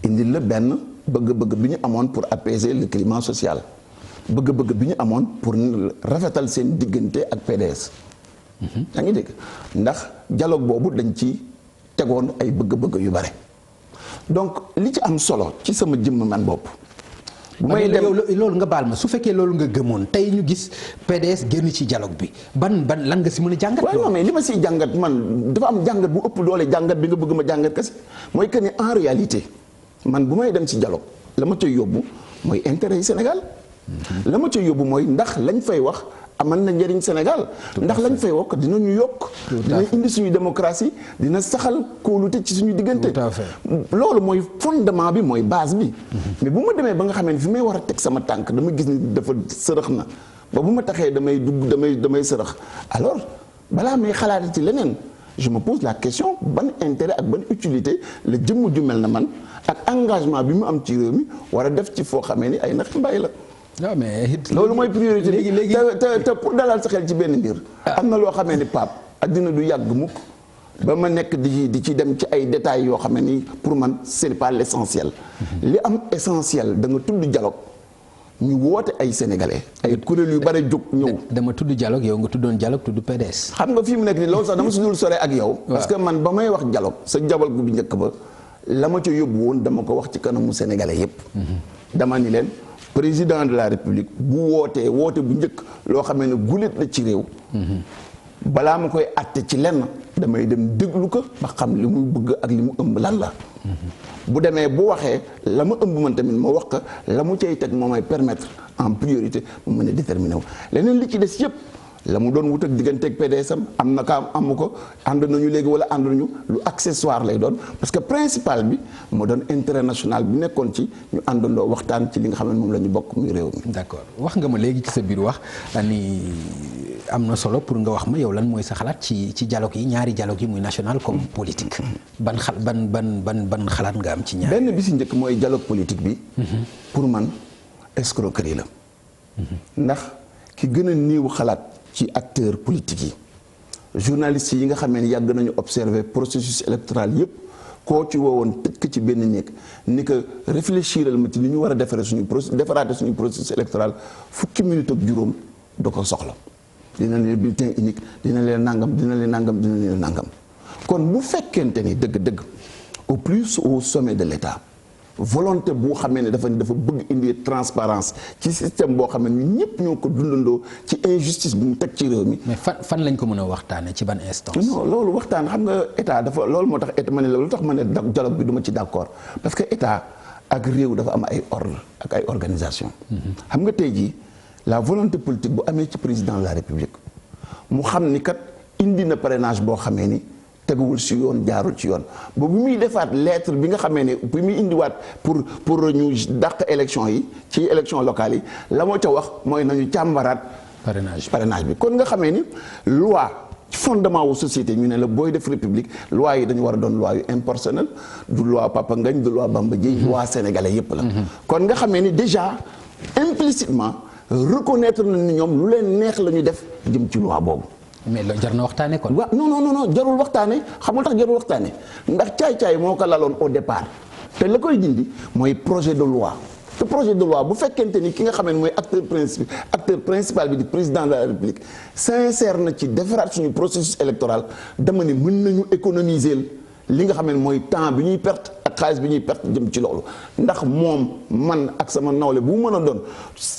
Speaker 6: indil la benn bëgg-bëgg bi ñu amoon pour apaiser le climat social. bëgg-bëgg bi ñu amoon pour rafetal seen diggante ak PDS. yaa ngi dégg ndax dialogue boobu dañ ci tegoon ay bëgg-bëgg yu bare donc li ci am solo ci sama jëmm man bopp. bu may dem
Speaker 5: loolu nga baal ma su fekkee loolu nga gëmoon tey ñu gis PDS génn ci dialogue bi ban lan nga si mën a jàngat.
Speaker 6: waaw non mais li ma siy jàngat man dafa am jàngat bu ëpp doole jàngat bi nga bëgg ma jàngat kasi mooy que ni en réalité man bu may dem ci dialogue la ma cay yóbbu mooy intérêt yi Sénégal. la ma ca yóbbu mooy ndax lañ fay wax amal na njëriñ Sénégal ndax lañ fay wax dina ñu yokk dina indi suñu démocratie dina saxal kóolute ci suñu diggante loolu mooy fondement bi mooy base bi mais bu ma demee ba nga xamee ne fi may war a teg sama tànk dama gis ni dafa sërëx na ba bu ma taxee damay dugg damay sërëx alors balaa may xalaat ci leneen je me pose la question ban intérêt ak ban utilité la jëmm ju mel na man ak engagement bi mu am ci réew mi war a def ci foo xamee ni ay nax mbaay la.
Speaker 5: non mais
Speaker 6: loolu mooy priorité léegi te pour dalal sa xel ci benn mbir. am na loo xamee ni Pape addina du yàgg mukk ba ma nekk di ci dem ci ay détails yoo xam ne ni pour man c'est pas l'essentiel. li am essentiel da nga tudd dialogue ñu woote ay sénégalais. ay kuréel yu bare jóg ñëw.
Speaker 5: dama tudd dialogue yow nga tuddoon dialogue tudd PDS.
Speaker 6: xam nga fii mu nekk nii loolu sax dama si dul sore ak yow. parce que man ba may wax dialogue sa dialogue bu njëkk ba la ma ca yóbbu woon dama ko wax ci kanamu sénégalais yépp dama ni leen. président de la république bu wootee woote bu njëkk loo xamee ne guléet la ci réew balaa ma koy àtte ci lenn damay dem déglu ko ba xam li muy bëgg ak li mu ëmb lan la bu demee bu waxee la ma ëmb man tamit ma wax ko la mu cay teg moo may permettre en priorité mu mën a déterminer wu leneen li ci des yépp la mu doon wut ak digganteeg PDS am na ka amu ko ànd nañu léegi wala ànd nañu lu accessoire lay doon parce que principal bi moo doon intérêt national bi nekkoon ci ñu àndandoo waxtaan ci li nga xam ne moom la ñu bokk muy réew mi.
Speaker 5: d'accord wax nga ma léegi ci sa biir wax ni am na solo pour nga wax ma yow lan mooy sa xalaat ci dialogue yi ñaari dialogue yi muy national comme politique. ban xalaat nga am ci ñaar.
Speaker 6: benn bi si njëkk mooy dialogue politique bi. pour man escroquerie la. ndax ki gën a néew xalaat. ci acteurs politiques yi journalistes yi nga xamee ni yàgg nañu observer processus électoral yépp koo ci woowoon tëj ko ci benn néeg ni que réfléchiral ma ci li ñu war a defaraate suñu processus électoral fukki minute ak juróom da ko soxla dina leen bulletin unique dina leen nangam kon bu fekkente ni dëgg-dëgg au plus au sommet de l'État volonté boo xamee ne dafa bëgg indi transparence ci système boo xam ne ñun ñëpp ñoo ko dundandoo ci injustice bu mu teg ci réew mi.
Speaker 5: mais fan lañ ko mën a waxtaanee ci ban instance.
Speaker 6: non loolu waxtaan xam nga état dafa loolu moo tax état ma ne la lu tax ma ne dialogue bi du ma ci d'accord parce que état ak réew dafa am ay ordre ak ay organisation xam nga tey jii la volonté politique bu amee ci président de la république mu xam ni kat indi na parrainage boo xamee ni. teguwul ci yoon jaarul ci yoon ba bu muy defaat lettre bi nga xamee ne bi muy indiwaat pour ñu dàq élection yi ci élection locale yi la moo ca wax mooy nañu càmbaraat parrainage bi kon nga xamee ni loi fondement wu société ñu ne la booy def république loi yi dañu war a doon loi yu impersonnel du loi Papa Ngagne du loi Bamba Dièye loi sénégalais yépp la kon nga xamee ni déjà implicitement reconnaître na ni ñoom lu leen neex la ñu def jëm ci loi boobu
Speaker 5: mais loolu jar na waxtaane kon.
Speaker 6: waaw non jarul waxtaane xamul tax jarul waxtaane ndax caay-caay moo ko laloon au départ te la koy dindi mooy projet de loi te projet de loi bu fekkente ni ki nga xam ne mooy acteur principal bi di président de la république sincère na ci defaraat suñu processus électoral dama ne mën nañu économiser li nga xam ne mooy temps bi ñuy perte ak xaalis bi ñuy perte jëm ci loolu ndax moom man ak sama nawle bu mën a doon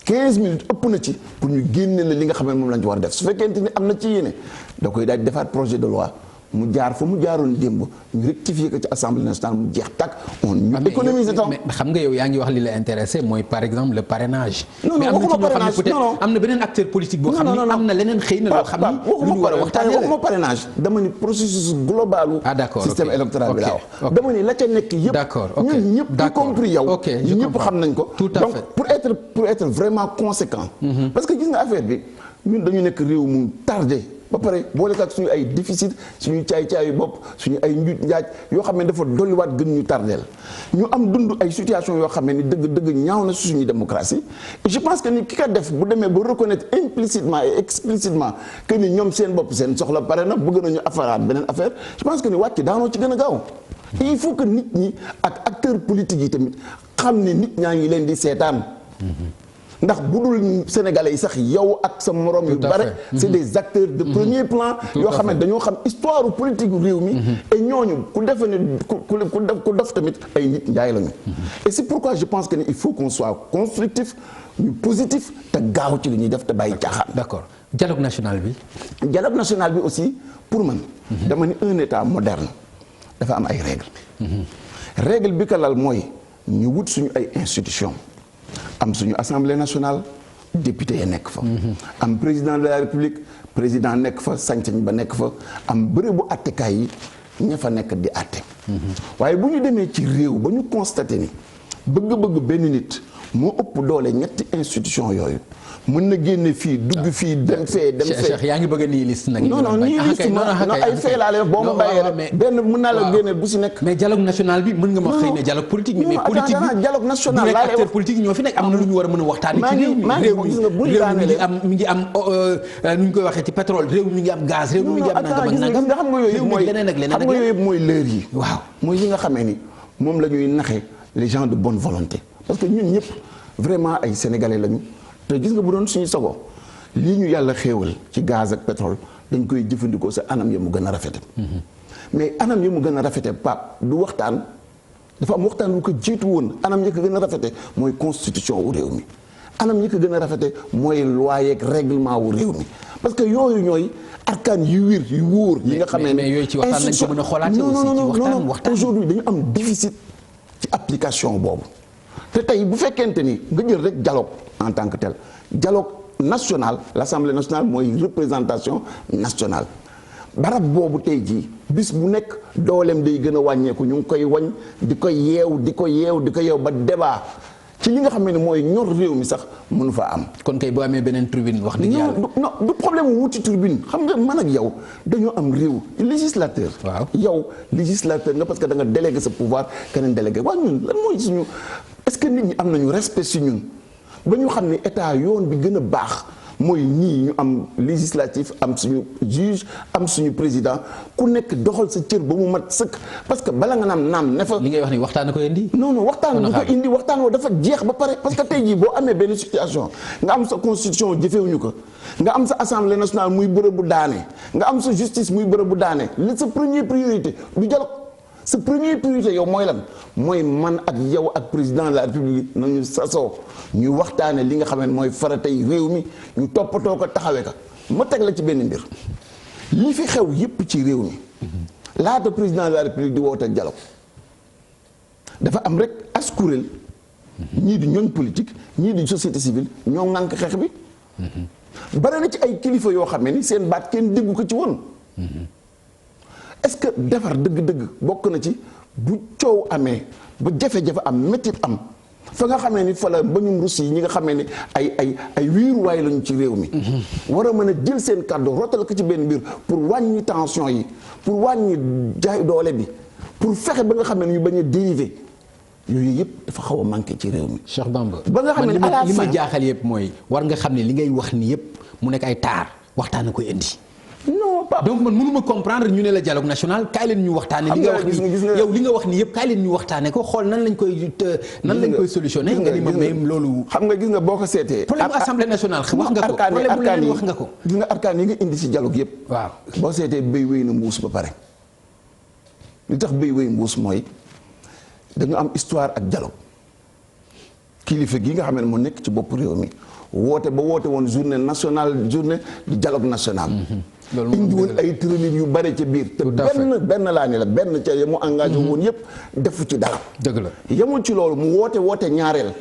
Speaker 6: 15 minutes ëpp na ci pour ñu génne la li nga xam ne moom lañ ci war a def su fekkente ni am na ci yéene da koy daal di defaat projet de loi mu jaar fa mu jaaroon démb ñu rectifier ko ci assemblée nationale mu jeex tàkk on ñu économiser temps.
Speaker 5: mais xam nga yow yaa ngi wax li la intéressé mooy par exemple le parrainage.
Speaker 6: non
Speaker 5: mais am na ci ñoo xam ne peut-être am na beneen acteur politique boo xam ni
Speaker 6: non
Speaker 5: am na leneen xëy na loo xam ni lu ñu war a waxtaanee la
Speaker 6: waxuma parrainage dama ni processus globalu système électoral bi laa wax dama ni la ca nekk yëpp ñun ñëpp y compris yow ñun ñëpp xam nañ ko donc pour être vraiment conséquent parce que gis nga affaire bi ñun dañu nekk réew mu tardé ba pare boole ak suñu ay déficit suñu caay-caayu bopp suñu ay njuuj njaaj yoo xam ne dafa dolliwaat gën ñu tardeel ñu am dund ay situation yoo xam ne ni dëgg ñaaw na suñu démocratie et je pense que ni ki ka def bu demee ba reconnaître implicitement et explicitement que ni ñoom seen bopp seen soxla pare na bëgg nañu affairaat beneen affaire je pense que ni wàcc daanoo ci gën a gaaw il faut que nit ñi ak acteurs politiques yi tamit xam ne nit ñaa ngi leen di seetaan ndax bu dul sénégalais yi sax yow ak sa morom yu bare c'est des acteurs de premier plan yoo xam ne dañoo xam histoire politique réew mi et ñooñu ku defe ne ku def tamit ay nit njaay lañu et c'est pourquoi je pense que il faut qu'on soit constructif ñu positif te gaaw ci li ñuy def te bàyyi caaxaan.
Speaker 5: D'accord. Dialogue national bi.
Speaker 6: Dialogue national bi aussi pour man dama ni un état moderne dafa am ay règles règle bi ko lal mooy ñu wut suñu ay institutions am suñu assemblée nationale député ya nekk fa am président de la république président nekk fa sañ-sañ ba nekk fa am bërëbu attekaay yi ña fa nekk di atte waaye bu ñu demee ci réew ba ñu constaté ni bëgg-bëgg benn nit moo ëpp doole ñetti institution yooyu mën na génne fii dugg fii dem fee dem fee.
Speaker 5: Cheikh yaa ngi bëgg a nii liste nag.
Speaker 6: non nii liste non ay fee laa lay boo ma bàyyee rek benn mën naa la génne bu si nekk.
Speaker 5: mais dialogue national bi mën nga ma xëy na dialogue politique. mais politique bi
Speaker 6: dialogue national
Speaker 5: laa lay wax acteur politique ñoo fi nekk am na lu ñu war a mën a waxtaanee. ci réew mi mi ngi am nu ñu koy waxee ci pétrole réew mi ngi am gaz réew mi ngi am nangam ak nangam.
Speaker 6: nga xam nga yooyu mooy
Speaker 5: leneen ak leneen
Speaker 6: xam nga yooyu mooy leer yi.
Speaker 5: waaw
Speaker 6: mooy yi nga xamee ni moom la ñuy naxe les gens de bonne volonté parce que ñun ñëpp vraiment ay sénégalais lañu te gis nga bu doon suñu sago lii ñu yàlla xéewal ci gaz ak pétrole dañ koy jëfandikoo sa anam ya mu gën a rafete mais anam ya mu gën a rafete Pape du waxtaan dafa am waxtaan bu ko jiitu woon anam ya ko gën a rafete mooy constitution wu réew mi anam ya ko gën a rafete mooy loi yeeg règlement wu réew mi parce que yooyu ñooy arkaan yu wér yu wóor yi nga xamee ne
Speaker 5: mais yooyu ci waxtaan lañ ko mën a xoolaatee aussi ci waxtaan
Speaker 6: aujourd'hui dañu am déficit ci application boobu te tey bu fekkente ni nga jël rek dialogue en tant que tel dialogue national l'Assemblée nationale mooy représentation nationale barab boobu tey jii bis bu nekk dooleem day gën a wàññeeku ñu ngi koy wañ di ko yeew ba débat ci li nga xam ne mooy ñor réew mi sax mënu fa am.
Speaker 5: kon kay boo amee beneen tribune wax dëgg yàlla
Speaker 6: non du problème mu wuti tribune xam nga man ak yow dañoo am réew législateur.
Speaker 5: waaw
Speaker 6: yow législateur nga parce que da nga délégué sa pouvoir keneen délégué waaw ñun lan mooy suñu est-ce que nit ñi am nañu respect si ñun ba ñu xam ne état yoon bi gën a baax mooy ñii ñu am législatif am suñu juge am suñu président ku nekk doxal sa cër ba mu mat sëkk parce que bala nga naam ne fa.
Speaker 5: li ngay wax ni waxtaan ko indi.
Speaker 6: non waxtaan bu ko indi waxtaan woo dafa jeex ba pare parce que tey jii boo amee benn situation nga am sa constitution jëfewuñu ko nga am sa assemblée nationale muy bërëb bu daane nga am sa justice muy bërëb bu daane li sa première priorité du dialogue sa première priorité yow mooy lan mooy man ak yow ak président de la république nañu sasoo ñu waxtaane li nga xam ne mooy faratay réew mi ñu toppatoo ko taxawee ko ma teg la ci benn mbir li fi xew yépp ci réew mi laata président de la république di woote dialogue dafa am rek as kuréel ñii di ñooñ politique ñii di société civile ñoo ŋànk xeex bi bare na ci ay kilifa yoo xam ne ni seen baat kenn déggu ko ci woon est-ce que defar dëgg-dëgg bokk na ci bu coow amee ba jafe-jafe am métit am fa nga xamee ni fa la bañum rus yi ñi nga xamee ni ay wiiruwaay lañu ci réew mi war a mën a jël seen kàddu rotal ko ci benn mbir pour wàññi tension yi pour wàññi jaay doole bi pour fexe ba nga xam ne ñu bañ a dérivé yooyu yëpp dafa xaw a manqué ci réew mi.
Speaker 5: Cheikh Bamba
Speaker 6: ba nga xam ne à la fin
Speaker 5: li ma jaaxal yëpp mooy war nga xam ne li ngay wax ni yëpp mu nekk ay taar waxtaan a koy indi.
Speaker 6: non pas
Speaker 5: donc man mënuma comprendre ñu ne la dialogue national kaay leen ñu waxtaane li nga wax ni yow li nga wax ni yëpp kaay leen ñu waxtaane ko xool nan lañ koy solutionné nga ni ma même loolu
Speaker 6: xam nga gis nga boo ko seetee
Speaker 5: problème assemblée nationale wax nga ko problème bu leen wax nga ko
Speaker 6: gis nga arkaan yi nga indi ci dialogue yëpp
Speaker 5: waaw
Speaker 6: boo seetee béy wéy na mbuus ba pare li tax béy wéy mbuus mooy dañu am histoire ak dialogue kilifa gi nga xam ne moo nekk ci bopp réew mi woote woon journée nationale journée du dialogue national indi woon ay tëralin yu bare ca biir te benn laa ni la benn ca mu engagé woon yëpp defu ci dara
Speaker 5: dëgg la
Speaker 6: yemul ci loolu mu woote ñaareel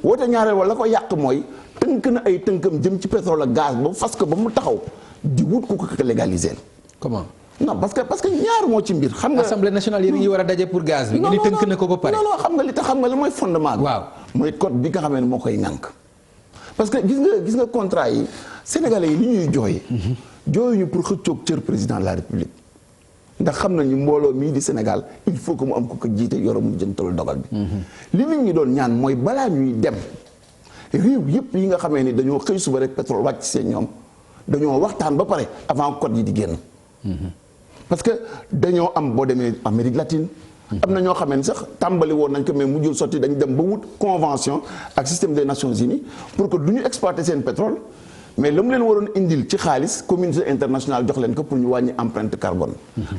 Speaker 6: woote ñaareel wala ko yàq mooy tënk na ay tënkam jëm ci pétrole ak gaz ba fas ko ba mu taxaw di wut ku ko légaliser.
Speaker 5: comment
Speaker 6: non parce que ñaar moo ci mbir xam nga
Speaker 5: assemblée nationale yéen ngi war a daje pour gaz bi. ngeen di tënk na ko ba pare.
Speaker 6: non xam nga li tax xam nga li mooy fondement bi.
Speaker 5: waaw
Speaker 6: mooy code bi nga xam ne moo koy ŋànk. parce que gis nga contrat yi sénégalais yi li ñuy jooy. jooyuñu pour xëccoog cër président de la république. ndax xam nañu mbooloo mii di Sénégal il faut que mu am ko jiite yoro mu jëntal dogal bi. li nit ñi doon ñaan mooy balaa ñuy dem réew yëpp yi nga xamee ni dañoo xëy suba rek pétrole wàcc seen ñoom dañoo waxtaan ba pare avant code yi di génn. parce que dañoo am boo demee Amérique latine. am na ñoo xamee ni sax tàmbali woon nañ ko mais mujjul sotti dañ dem ba wut convention ak système des Nations Unies pour que du ñu exploiter seen pétrole mais la mu leen waroon indil ci xaalis communauté internationale jox leen ko pour ñu wàññi empreinte carbone.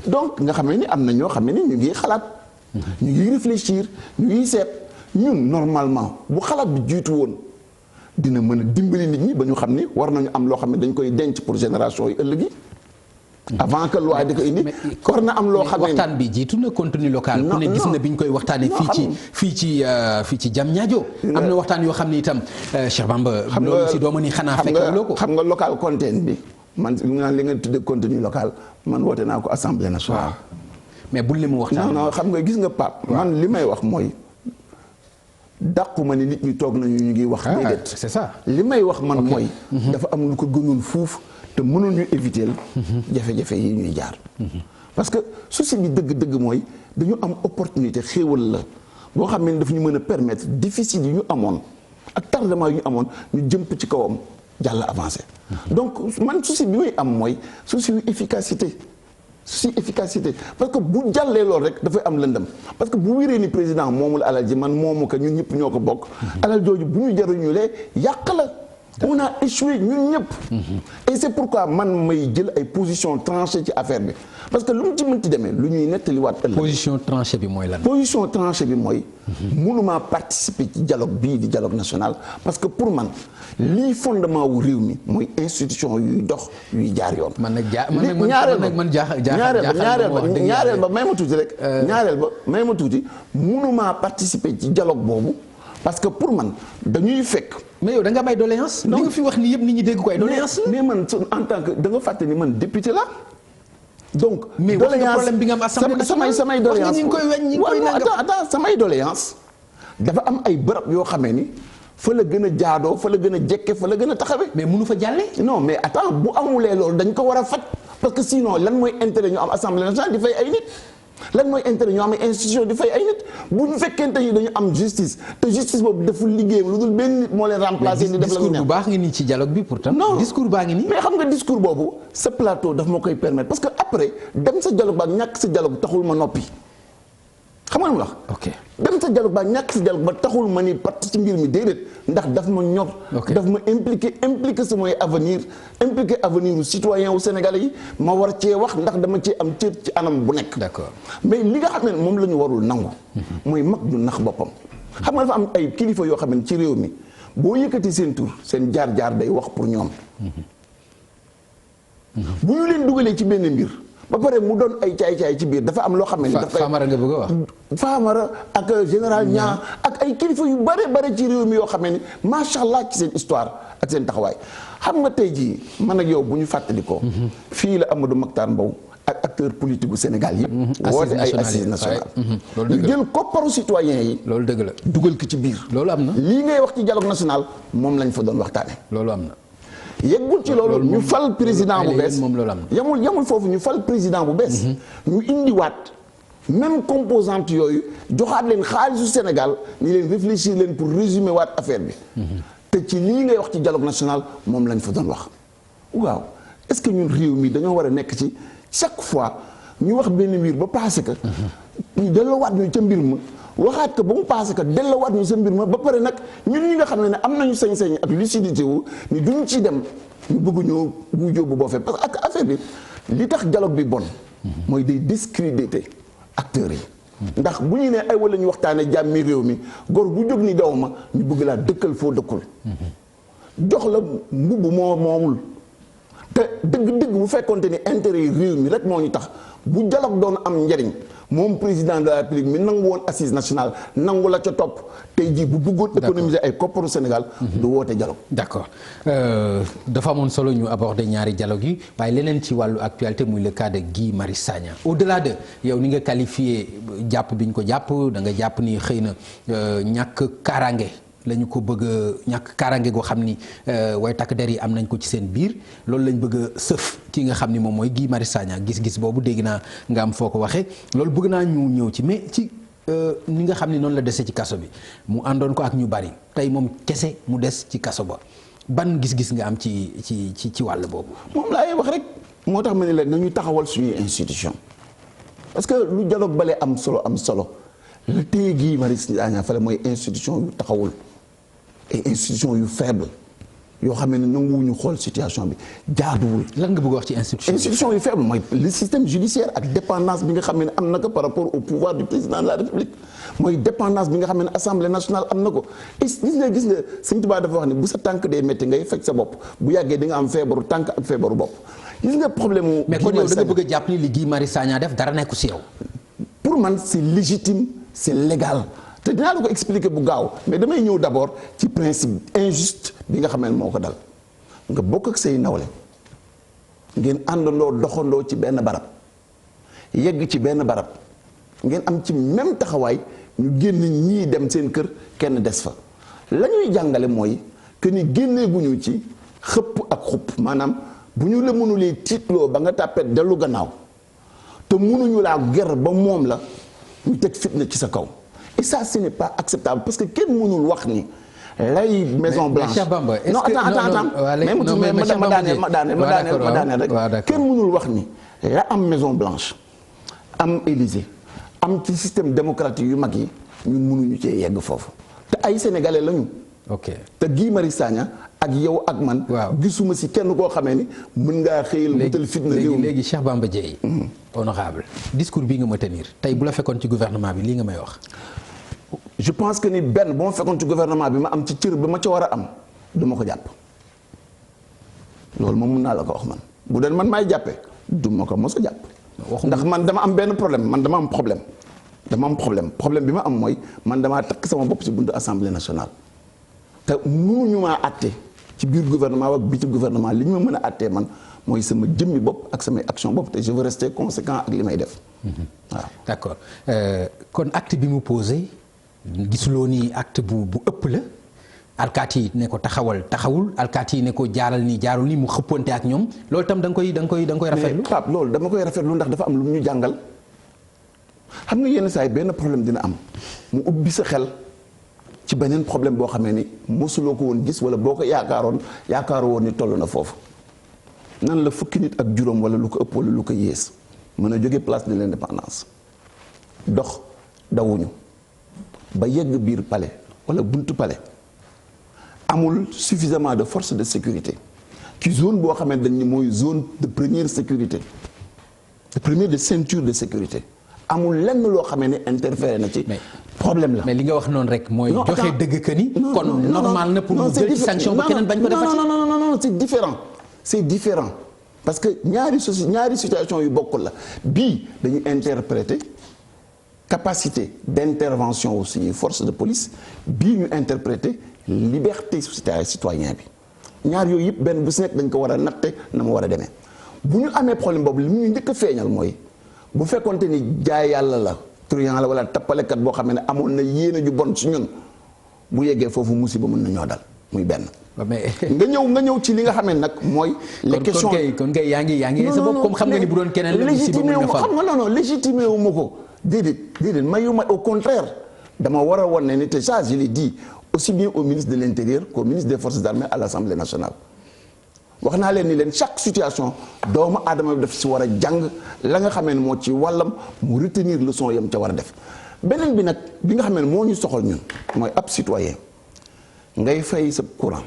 Speaker 6: donc nga xamee ni am na ñoo xamee ni ñu ngi xalaat. ñu ngi réfléchir ñu ngi seet ñun normalement bu xalaat bi jiitu woon dina mën a dimbali nit ñi ba ñu xam ni war nañu am loo xam ne dañ koy denc pour génération yi ëllëg yi. avant que loi di ko indi. war na am loo xam ne
Speaker 5: waxtaan bi jiitu na contenu local. ku ne gis na bi ñu koy waxtaanee. fii ci Diamniadio. am na waxtaan yoo xam ne itam Cheikh Bamba.
Speaker 6: xam nga
Speaker 5: loolu si dooma ni xanaa fekkewuloo ko.
Speaker 6: xam nga local content bi man li nga tuddee contenu local man woote naa ko assemblée nationale.
Speaker 5: mais bul li mu waxtaan.
Speaker 6: non xam nga gis nga Pape. man li may wax mooy dàquma ni nit ñi toog nañu ñu ngi wax. déedéet
Speaker 5: c'est ça.
Speaker 6: li may wax man mooy. dafa am lu ko gënoon fuuf. te mënoon ñu éviter jafe-jafe yi ñuy jaar. parce que souci bi dëgg-dëgg mooy dañu am opportunité xéewal la boo xam ne daf ñu mën a permettre déficit yi ñu amoon ak tardement yi ñu amoon ñu jëmp ci kawam jàll avancé. donc man souci bi may am mooy souci yu efficacité. parce que bu jàllee loolu rek dafay am lëndëm parce que bu wéree ni président moomul alal ji man moomu ko ñun ñëpp ñoo ko bokk. alal jooju bu ñu jaruñulee yàq la. on a échoué ñun ñëpp. et c'est pourquoi man may jël ay position tranchée ci affaire bi parce que lu mu ci mënti demee lu ñuy nettaliwaat ëllëg.
Speaker 5: position tranchée bi mooy lan.
Speaker 6: position tranchée bi mooy. mënuma participer ci dialogue bii di dialogue national parce que pour man lii fondement wu réew mi mooy institution yuy dox yuy jaar yoon. ñaareel ba may ma tuuti rek. ñaareel ba may ma tuuti mënuma participer ci dialogue boobu parce que pour man dañuy fekk.
Speaker 5: mais yow da nga may doléance. li nga fi wax ni yëpp nit ñi dégg ko ay doléance.
Speaker 6: mais man en tant que da nga fàtte ni man député la donc.
Speaker 5: mais wax nga problème bi nga am assemblée nationale
Speaker 6: samay doléance
Speaker 5: ñi ngi koy
Speaker 6: attends samay doléance dafa am ay bërëb yoo xamee ni fa la gën a jaadoo fa la gën a jekke fa la gën a taxawee.
Speaker 5: mais mënu fa jàlle.
Speaker 6: non mais attends bu amulee loolu dañ ko war a faj parce que sinon lan mooy intérêt ñu am assemblée nationale di fay ay nit. lan mooy intérêt ñoo am institution di fay ay nit bu ñu fekkente ni dañu am justice te justice boobu deful liggéeyam lu dul benn nit moo leen remplacer. di def la
Speaker 5: discours bu baax ngi nii ci dialogue bi pourtant.
Speaker 6: non
Speaker 5: discours baa ngi nii.
Speaker 6: mais xam nga discours boobu sa plateau daf ma koy permettre parce que après dem sa dialogue ba ñàkk sa dialogue taxul ma noppi xam nga lu ma wax.
Speaker 5: ok
Speaker 6: dem sa dialogue ba ñàkk sa dialogue ba taxul ma ni part ci mbir mi déedéet ndax daf ma ñor. daf ma impliqué samay avenir impliqué avenir u citoyen wu Sénégalais yi ma war cee wax ndax dama cee am cër ci anam bu nekk.
Speaker 5: d'accord
Speaker 6: mais li nga xam ne moom la ñu warul nangu. mooy mag du nax boppam. xam nga dafa am ay kilifa yoo xam ne ci réew mi boo yëkkati seen tur seen jaar-jaar day wax pour ñoom. bu ñu leen dugalee ci benn mbir. ba pare mu doon ay caay-caay ci biir dafa am loo xam ne.
Speaker 5: Famara nga bëgg a wax.
Speaker 6: Famara ak général Niang ak ay kilifa yu bare ci réew mi yoo xam ne macha allah ci seen histoire ak seen taxawaay xam nga tey jii man ak yow bu ñu fàttalikoo. fii la Amadou Makhtar Mbow ak acteur politique bu Sénégal yëpp. woote ay assises nationales. ñu jël kopparu citoyen yi.
Speaker 5: loolu dëgg la
Speaker 6: dugal ko ci biir.
Speaker 5: loolu am na
Speaker 6: lii ngay wax ci dialogue national moom lañ fa doon waxtaane
Speaker 5: loolu am na.
Speaker 6: yeggul ci loolu ñu fal président bu bees yamul foofu ñu fal président bu bees ñu indiwaat même composante yooyu joxaat leen xaalisu Sénégal ni leen réfléchir leen pour résumer waat affaire bi te ci lii ngay wax ci dialogue national moom lañ fa doon wax waaw est-ce que ñun réew mi dañoo war a nekk ci chaque fois ñu wax benn mbir ba passé que ñu delloowaat ñu ca mbir ma waxaat ko ba mu passé que delloowaat ñu sa mbir ma ba pare nag ñun ñi nga xam ne am nañu sañ-sañ ak lucidité wu ni duñ ci dem ñu bëgg ñoo bu jóbbu boo fee parce que ak affaire bi li tax dialogue bi bon mooy day discréditer acteurs yi ndax bu ñu nee ay wala ñu waxtaane jàmmi réew mi góor bu jóg ni daw ma ñu bëgg laa dëkkal foo dëkkul jox la mbubb moo moomul te dëgg-dëgg bu fekkonte ni intérêt yi réew mi rek moo ñu tax bu dialogue doon am njariñ moom président de la République mi nangu woon assise nationale nangu la ca topp tey jii bu bëggoon économiser ay kopparu Sénégal du woote dialogue.
Speaker 5: d'accord dafa amoon solo ñu aborder ñaari dialogue yi waaye leneen ci wàllu actualité muy le cas de Guy Marius Sagna au-delà de yow ni nga qualifié jàpp bi ñu ko jàpp da nga jàpp ni xëy na ñàkk kaaraange la ñu ko bëgg a ñàkk kaaraange goo xam ni way takk der yi am nañ ko ci seen biir loolu lañ bëgg a sëf ki nga xam ni moom mooy Guy Marius Sagna gis-gis boobu dégg naa nga am foo ko waxee loolu bëgg naa ñu ñëw ci mais ci ni nga xam ni noonu la dese ci kaso bi mu àndoon ko ak ñu bari tey moom kese mu des ci kaso ba ban gis-gis nga am ci wàll boobu.
Speaker 6: moom laay wax rek moo tax ma ne leen nañu taxawal suñuy institution parce que lu dialogue bale am solo la téye Guy Marius Sagna fale mooy institution yu taxawul. ay institution yu faible yoo xam ne nanguwuñu xool situation bi jaaduwul.
Speaker 5: lan nga bëgg wax ci institution
Speaker 6: yu faible mooy le système judiciaire ak dépendance bi nga xam ne am na ko par rapport au pouvoir du président de la République mooy dépendance bi nga xam ne assemblée nationale am na ko gis nga Sëñ Tuubaa dafa wax ne bu sa tànk dee métti ngay faj sa bopp bu yàggee di nga am feebaru tànk ak feebaru bopp gis nga problème mu.
Speaker 5: mais kon yow da nga bëgg a jàpp ni li Guy Marius Sagna def dara nekku si yow.
Speaker 6: pour man c'est légitime c'est légal. te dinaa la ko expliquer bu gaaw mais damay ñëw d'abord ci principe injuste bi nga xam ne moo ko dal nga bokk ak say nawle ngeen àndandoo doxandoo ci benn barab yegg ci benn barab ngeen am ci même taxawaay ñu génn ñii dem seen kër kenn des fa la ñuy jàngale mooy que ni génneeguñu ci xëpp ak xupp maanaam bu ñu la mënulee tiitloo ba nga tàppet dellu gannaaw te mënuñu laa ger ba moom la ñu teg fitna ci sa kaw. Et ça ce n'est pas acceptable parce que kenn mënul wax ni lay Maison Blanche non attends ma daaneel rek kenn mënul wax ni la am Maison Blanche am Élysée am ci système démocratique yu mag yi ñun mënuñu cee yegg foofu te ay sénégalais lañu.
Speaker 5: ok
Speaker 6: te Guy Marius Sagna ak yow ak man. gisuma si kenn koo xamee ni mën ngaa xëyal wutal fitna réew mi
Speaker 5: léegi Cheikh Bamba Dièye honorable discours bii nga ma tenir tey bu la fekkoon ci gouvernement bi lii nga may wax.
Speaker 6: je pense que ni benn bu ma fekkoon ci gouvernement bi ma am ci cër ba ma ca war a am du ma ko jàpp loolu moom mun naa la ko wax man bu dee man maay jàppee du ma ko mos a jàpp. ndax man dama am benn problème dama am problème bi ma am mooy man damaa takk sama bopp ci buntu assemblée nationale. te mënuñu maa àtte ci biir gouvernement ak biti gouvernement li ñu ma mën a àttee man mooy sama jëmmi bopp ak samay action bopp te je veux rester conséquent ak li may def. waaw
Speaker 5: d'accord kon acte bi mu posé. gisuloo ni acte bu ëpp la alkaati yi ne ko taxawul alkaati yi ne ko jaaral nii jaarul nii mu xëppante ak ñoom loolu tam da nga koy rafetlu.
Speaker 6: mais Pape loolu dama koy rafetlu ndax dafa am lu mu ñu jàngal xam nga yenn saa yi benn problème dina am mu ubbi sa xel ci beneen problème boo xamee ni mosuloo ko woon gis wala boo ko yaakaaroo woon ni toll na foofu nan la fukki nit ak juróom wala lu ko ëpp wala lu ko yées mën a jóge place de l'indépendance dox dawuñu ba yegg biir palais wala buntu palais amul suffisamment de force de sécurité ci zone boo xamante dañ ni mooy zone de première sécurité de ceinture de sécurité amul lenn loo xamee ne interféré na ci problème la.
Speaker 5: mais li nga wax noonu rek mooy joxe dëgg que ni kon normal na pour mu jël ci sanction ba keneen bañ ko defati.
Speaker 6: non c'est différent parce que ñaari situation yu bokkul la bii dañu interpréter capacité d'intervention aussi suñuy force de police bii ñu interpréter liberté citoyen bi ñaar yooyu yëpp benn bu si nekk dañ ko war a natte na mu war a demee bu ñu amee problème boobu li mu njëkk a feeñal mooy bu fekkonte ni jaay yàlla la truand la wala tappalekat boo xam ne amoon na yéene ju bon ci ñun bu yeggee foofu musiba mën na ñoo dal muy benn. nga ñëw ci li nga xam ne nag mooy. les questions
Speaker 5: kon kay yaa ngi sa bopp comme xam nga ni bu doon keneen la musiba mën na fa
Speaker 6: xam nga non légitimé wu ma ko déedéet mayuma au contraire dama war a wan ne ni te ça je l'ai dit aussi bien au ministre de l'Intérieur qu'au ministre des Forces armées à l'Assemblée nationale. wax naa leen ni leen chaque situation doomu aadama bi daf si war a jàng la nga xamee ne moo ci wàllam mu retenir leçon yam ca war a def beneen bi nag bi nga xamee ne moo ñu soxal ñun mooy ab citoyen ngay fay sa courant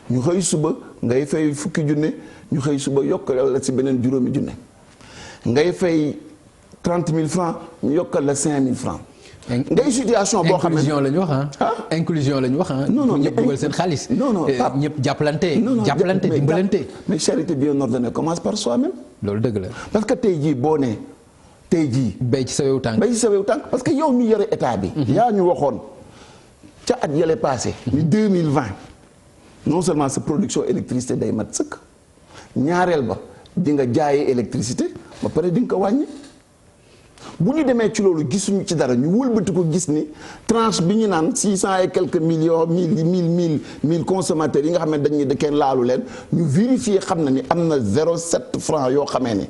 Speaker 6: ñu xëy suba ngay fay fukki junne ñu xëy suba yokkal la si beneen juróomi junne ngay fay 30 000 francs ñu yokkal la 5 000 francs ngay situation boo xam ne
Speaker 5: inclusion la ñu wax inclusion la ñu wax
Speaker 6: non non
Speaker 5: ñëpp dugal seen xaalis.
Speaker 6: non
Speaker 5: ñëpp jàppalante dimbalante.
Speaker 6: mais charité bien ordonnée commence par soi-même.
Speaker 5: loolu dëgg la.
Speaker 6: parce que tey jii boo nee tey jii.
Speaker 5: béy ci sa wewu tànk.
Speaker 6: béy ci sa wewu tànk parce que yow mi yore état bi. yaa ñu waxoon ca at yële passé. ni 2020 non seulement sa production électricité day mat sëkk ñaareel ba di nga jaayee électricité ba pare di nga ko wàññi. bu ñu demee ci loolu gisuñu ci dara ñu wëlbati ko gis ni tranche bi ñu naan 600 et quelques millions mille consommateurs yi nga xam ne dañuy da kenn laalu leen ñu vérifier xam na ni am na 0,7 francs yoo xamee ni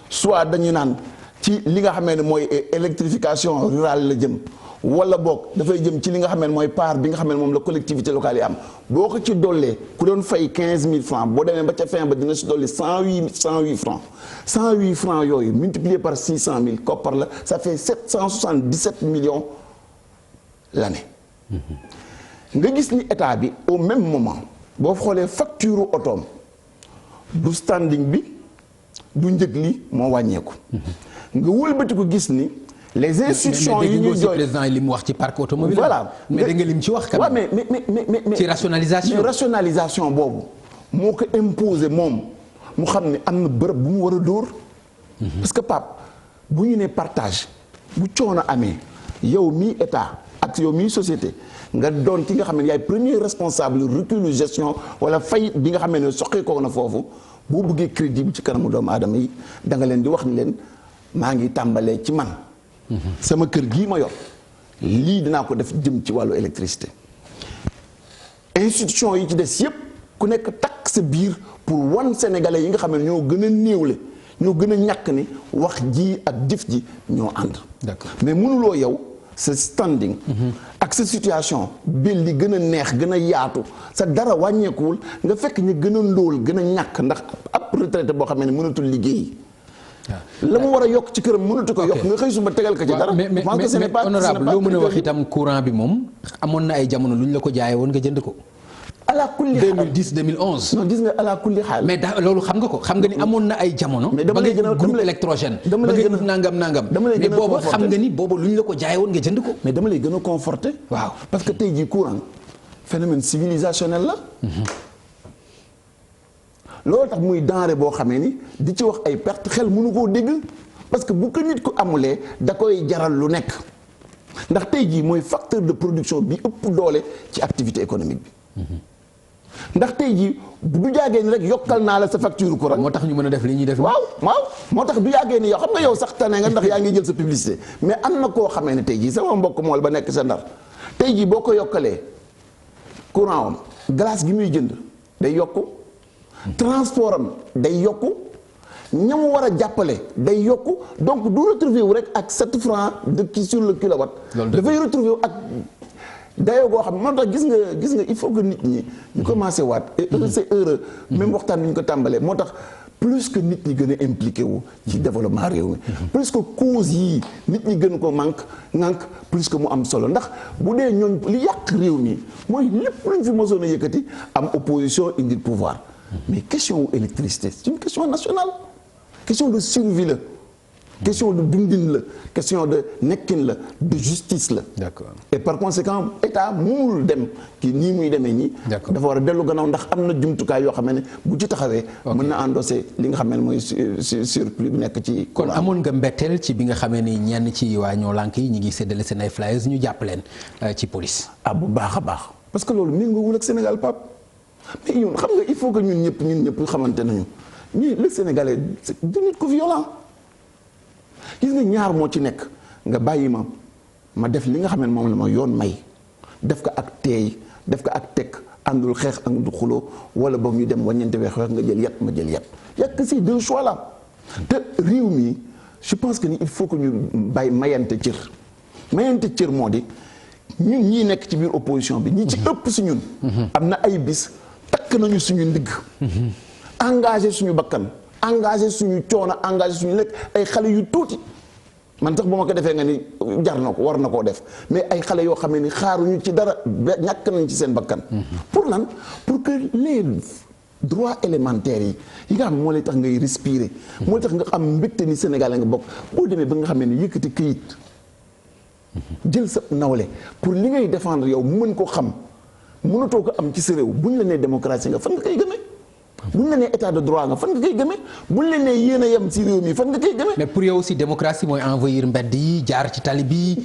Speaker 6: soit dañu naan ci li nga xamee ne mooy électrification rurale la jëm wala boog dafay jëm ci li nga xam ne mooy part bi nga xam ne moom la collectivité locale yi am boo ko ci dollee ku doon fay 15 000 francs boo demee ba ca fin ba dina si dolli 108 francs 108 francs yooyu multiplié par 600 000 koppar la ça fait 777 millions l'année. nga gis ni état bi au même moment boo xoolee facture otoom du standing bi du njëg li moo wàññeeku. nga wëlbati ko gis ni. les institutions yi ñuy jooy
Speaker 5: président yi li mu wax ci parc automobile.
Speaker 6: voilà
Speaker 5: mais da nga lim ci wax. quand même
Speaker 6: mais
Speaker 5: ci rationalisation.
Speaker 6: mais rationalisation boobu moo ko imposer moom mu xam ne am na bërëb bu mu war a dóor. parce que Pape bu ñu nee partage bu coono amee yow mii état ak yow mii société nga doon ki nga xam ne yaay premier responsable recul gestion wala fayit bi nga xam ne soqeekoo na foofu boo bëggee crédit bi ci kanamu doomu aadama yi da nga leen di wax ni leen maa ngi tàmbalee ci man. sama kër gii ma yor lii dinaa ko def jëm ci wàllu électricité institution yi ci des yépp ku nekk takk sa biir pour wan sénégalais yi nga xam ne ñoo gën a néewle ñoo gën a ñàkk ni wax ji ak jëf ji ñoo ànd.
Speaker 5: d'accord
Speaker 6: mais mënuloo yow sa standing. ak sa situation bi li gën a neex gën a yaatu sa dara wàññeekuwul nga fekk ñu gën a ndóol gën a ñàkk ndax ab retraité boo xam ne mënatul liggéey. la mu war a yokk ci këram mënatu ko yokk nga xëy suba tegal ko ci dara.
Speaker 5: mais honorable loo mën a wax itam courant bi moom amoon na ay jamono lu ñu la ko jaayee woon nga jënd ko.
Speaker 6: ala kulli xaal
Speaker 5: 2010 2011.
Speaker 6: non gis nga ala kulli xaal.
Speaker 5: mais loolu xam nga ko xam nga ni amoon na ay jamono.
Speaker 6: mais dama lay gën a
Speaker 5: groupe électrogène.
Speaker 6: dama lay gën a
Speaker 5: nangam. mais booba xam nga ni booba lu ñu la ko jaayee woon nga jënd ko.
Speaker 6: mais dama lay gën a conforter.
Speaker 5: waaw
Speaker 6: parce que tey jii courant phénomène civilisationnel la. loolu tax muy denrée boo xamee ni di ci wax ay perte xel mënu koo dégg parce que bu ko nit ku amulee da koy jaral lu nekk ndax tey jii mooy facteur de production bi ëpp doole ci activité économique bi. ndax tey jii du jàggee ni rek yokkal naa la sa facture courant.
Speaker 5: moo tax ñu mën a def li ñuy def.
Speaker 6: waaw moo tax du yàggee ni yow xam nga yow sax tane nga ndax yaa ngi jël sa publicité mais am na koo xamee ne tey jii sama mbokk mool ba nekk sa Ndar tey jii boo ko yokkalee courant am glace gi muy jënd day yokku transport am day yokku ñam war a jàppale day yokku donc du retrouver wu rek ak 7 francs de kii sur le kilowatt. dafay retrouver wu ak. dayoo goo xam moo tax gis nga il faut que nit ñi ñu commencé waat et c'est heureux même waxtaan bi ñu ko tàmbalee moo tax plus que nit ñi gën a impliqué wu ci développement réew mi plus que cause yii nit ñi gën ko ŋànk plus que mu am solo ndax bu dee ñooñ li yàq réew mi mooy lépp luñ fi mosoon a yëkkati am opposition indi pouvoir mais question wu électricité c'est une question nationale question de survie la question de dundin la question de nekkin la de justice la.
Speaker 5: d'accord
Speaker 6: et par conséquent état mënul dem kii nii muy demee nii.
Speaker 5: d'accord
Speaker 6: dafa war a dellu gannaaw ndax am na jumtukaay yoo xam ne bu ci taxawee. mën na endosser li nga xam ne mooy surplus bi nekk ci.
Speaker 5: kon amoon nga mbetteel ci bi nga xamee ni ñenn ci waa ñoo lànk yi ñu ngi séddale seen ay flyers ñu jàpp leen ci police.
Speaker 6: bu baax a baax parce que loolu méngoowul ak Sénégal Pape mais ñun xam nga il faut que ñun ñëpp xamante nañu ñii le Sénégalais du nit ko violent. gis nga ñaar moo ci nekk nga bàyyi ma def li nga xam ne moom la ma yoon may def ko ak teey def ko ak tekk àndul xeex ak du xuloo wala boog ñu dem wàññeente weex nga jël yat ma jël yat yàq ces deux choix là te réew mi je pense que ni il faut que ñu bàyyi mayante cër moo di ñun ñii nekk ci biir opposition bi ñi ci ëpp si ñun am na ay bis takk nañu suñu ndigg engagé suñu bakkan engagé suñu coono engagé suñu lekk ay xale yu tuuti man sax bu ma ko defee nga ni jar na ko war na koo def mais ay xale yoo xam ne ni xaaruñu ci dara ñàkk nañ ci seen bakkan pour lan pour que les droits élémentaires yi nga xam ne moo lay tax ngay respirer moo tax nga am mbégte ni Sénégal nga bokk boo demee ba nga xam ne ni yëkkati këyit jël sa nawle pour li ngay défendre yow mën ko xam mënatoo ko am ci sa réew buñ la nee démocratie nga fan nga koy gëmee buñ la nee état de droit nga fan nga koy gëmee buñ la nee yéen a yem ci réew mi fan nga koy gëmee.
Speaker 5: mais pour yow aussi démocratie mooy envahir mbedd yi jaar ci tali bi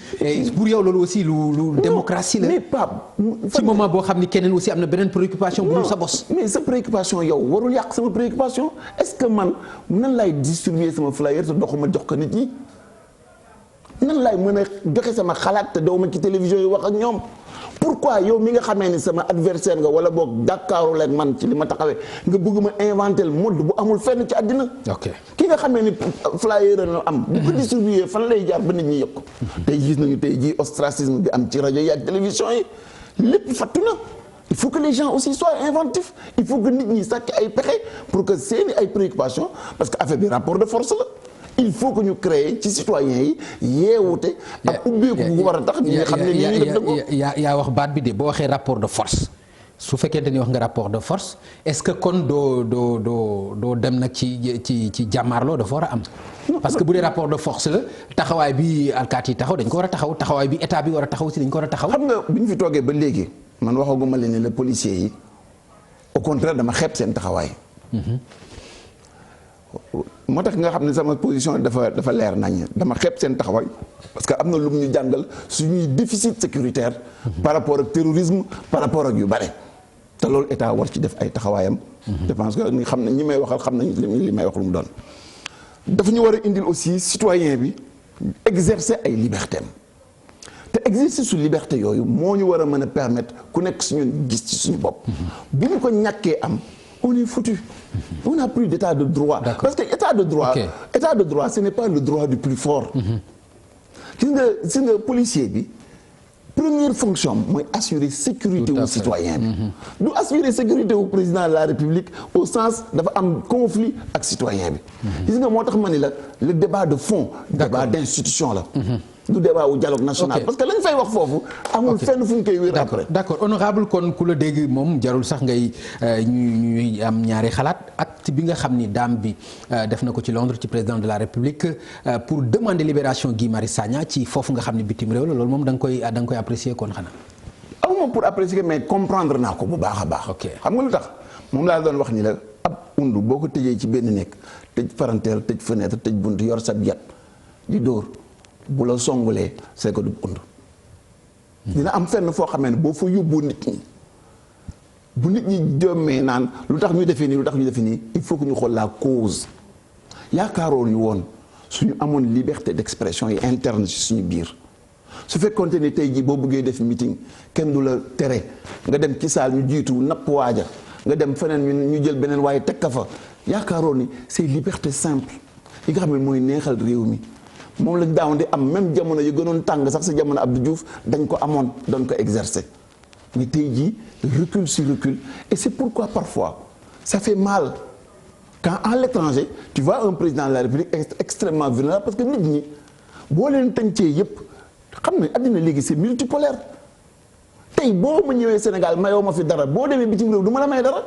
Speaker 5: pour yow loolu aussi lu démocratie la.
Speaker 6: mais Pape
Speaker 5: ci moment boo xam ni keneen aussi am na beneen préoccupation bu dul sa bos.
Speaker 6: mais sa préoccupation yow warul yàq sama préoccupation est-ce que man nan laay distribuer sama flyer te doxuma jox ko nit ñi nan laay mën a joxe sama xalaat te doo ma ci télévision yi wax ak ñoom. pourquoi yow mi nga xamee ni sama adversaire nga wala boog d'accordul ak man ci li ma taxawee nga bëgg ma inventer mode bu amul fenn ci àddina.
Speaker 5: ok ki
Speaker 6: nga xamee ni flyer la am. bu ko distribuer fan lay jaar ba nit ñi yëg ko. tey gis nañu tey jii ostracisme bi am ci rajo yi ak télévision yi lépp fattu na. il faut que les gens aussi soient inventifs il faut que nit ñi sàkk ay pexe pour que seeni ay préoccupations parce que affaire bi rapport de force la. il faut que ñu créer ci citoyens yi yeewute ak ubbeeku bu war a tax ñi nga xam ne lii ñu def ko
Speaker 5: yaa wax baat bi de boo waxee rapport de force su fekkente ni wax nga rapport de force est-ce que kon doo dem nag ci jàmmaarloo dafa war a am parce que bu dee rapport de force la taxawaay bi alkaati yi taxaw dañ ko war a taxaw taxawaay bi état bi war a taxaw si dañ ko war a taxaw.
Speaker 6: xam nga bi ñu fi toogee ba léegi man waxaguma leen ne les policiers yi au contraire dama xeeb seen taxawaay. moo tax nga xam ne sama position dafa leer nañ dama xeeb seen taxawaay parce que am na lu mu ñu jàngal suñuy déficit sécuritaire par rapport ak terrorisme par rapport ak yu bare te loolu état war ci def ay taxawaayam. je pense que ni xam ne ñi may waxal xam nañ li may wax lu mu doon. dafa ñu war a indil aussi citoyen bi exercer ay liberté am te exercer su liberté yooyu moo ñu war a mën a permettre ku nekk suñu gis ci suñu bopp. bu ñu ko ñàkkee am. on est foutu. On n'a plus d'état de droit. Parce que état de droit, ce n'est pas le droit du plus fort. gis nga policier bi première fonction mooy assurer sécurité wu citoyen bi. du assurer sécurité wu président de la République au sens dafa am conflit ak citoyen bi. gis nga moo tax ma ni la le débat de fond. débat d'institution la. du débat wu dialogue national. parce que lañ fay wax foofu. amul fenn fu ñu koy wér après.
Speaker 5: d'accord honorable kon ku la dégg moom jarul sax ngay ñuy am ñaari xalaat acte bi nga xam ni daam bi def na ko ci Londres ci président de la République pour demander libération Guy Marius Sagna ci foofu nga xam ni bitim réew la loolu moom da nga koy apprécier kon xanaa.
Speaker 6: aw moom pour apprécier mais comprendre naa ko bu baax a baax. xam nga lu tax moom laa doon wax ni la ab undu boo ko tëjee ci benn nekk tëj parenthèse tëj fenêtre tëj bunt yor sa yat di dóor. bu la songulee c'est que du und dina am fenn foo xamee ne boo fa yóbbu nit ñi bu nit ñi jëmmee naan lu tax ñu defee nii lu tax ñu defee nii il faut que ñu xool la cause yaakaaroon ñu woon suñu amoon liberté d'expression yi interne ci suñu biir su fekkoonte ni tey jii boo bëggee def meeting kenn du la tere nga dem ci saal ñu jiitu napp waaja nga dem feneen ñu jël beneen waaye teg ka fa yaakaaroon ni c'est liberté simple yi nga xam ne mooy neexal réew mi moom lañ daawoon di am même jamono yu gënoon tàng sax sa jamono Abdou Diouf dañ ko amoon doon ko exercer mais tey jii recul sur recul et c'est pourquoi parfois ça fait mal quand à l'étranger tu vois un président de la République extrêmement vulnérable parce que nit ñi boo leen tëncee yépp xam ne àddina léegi c'est multipolaire tey boo ma ñëwee Sénégal mayoo ma fi dara boo demee bitim réew du ma la may dara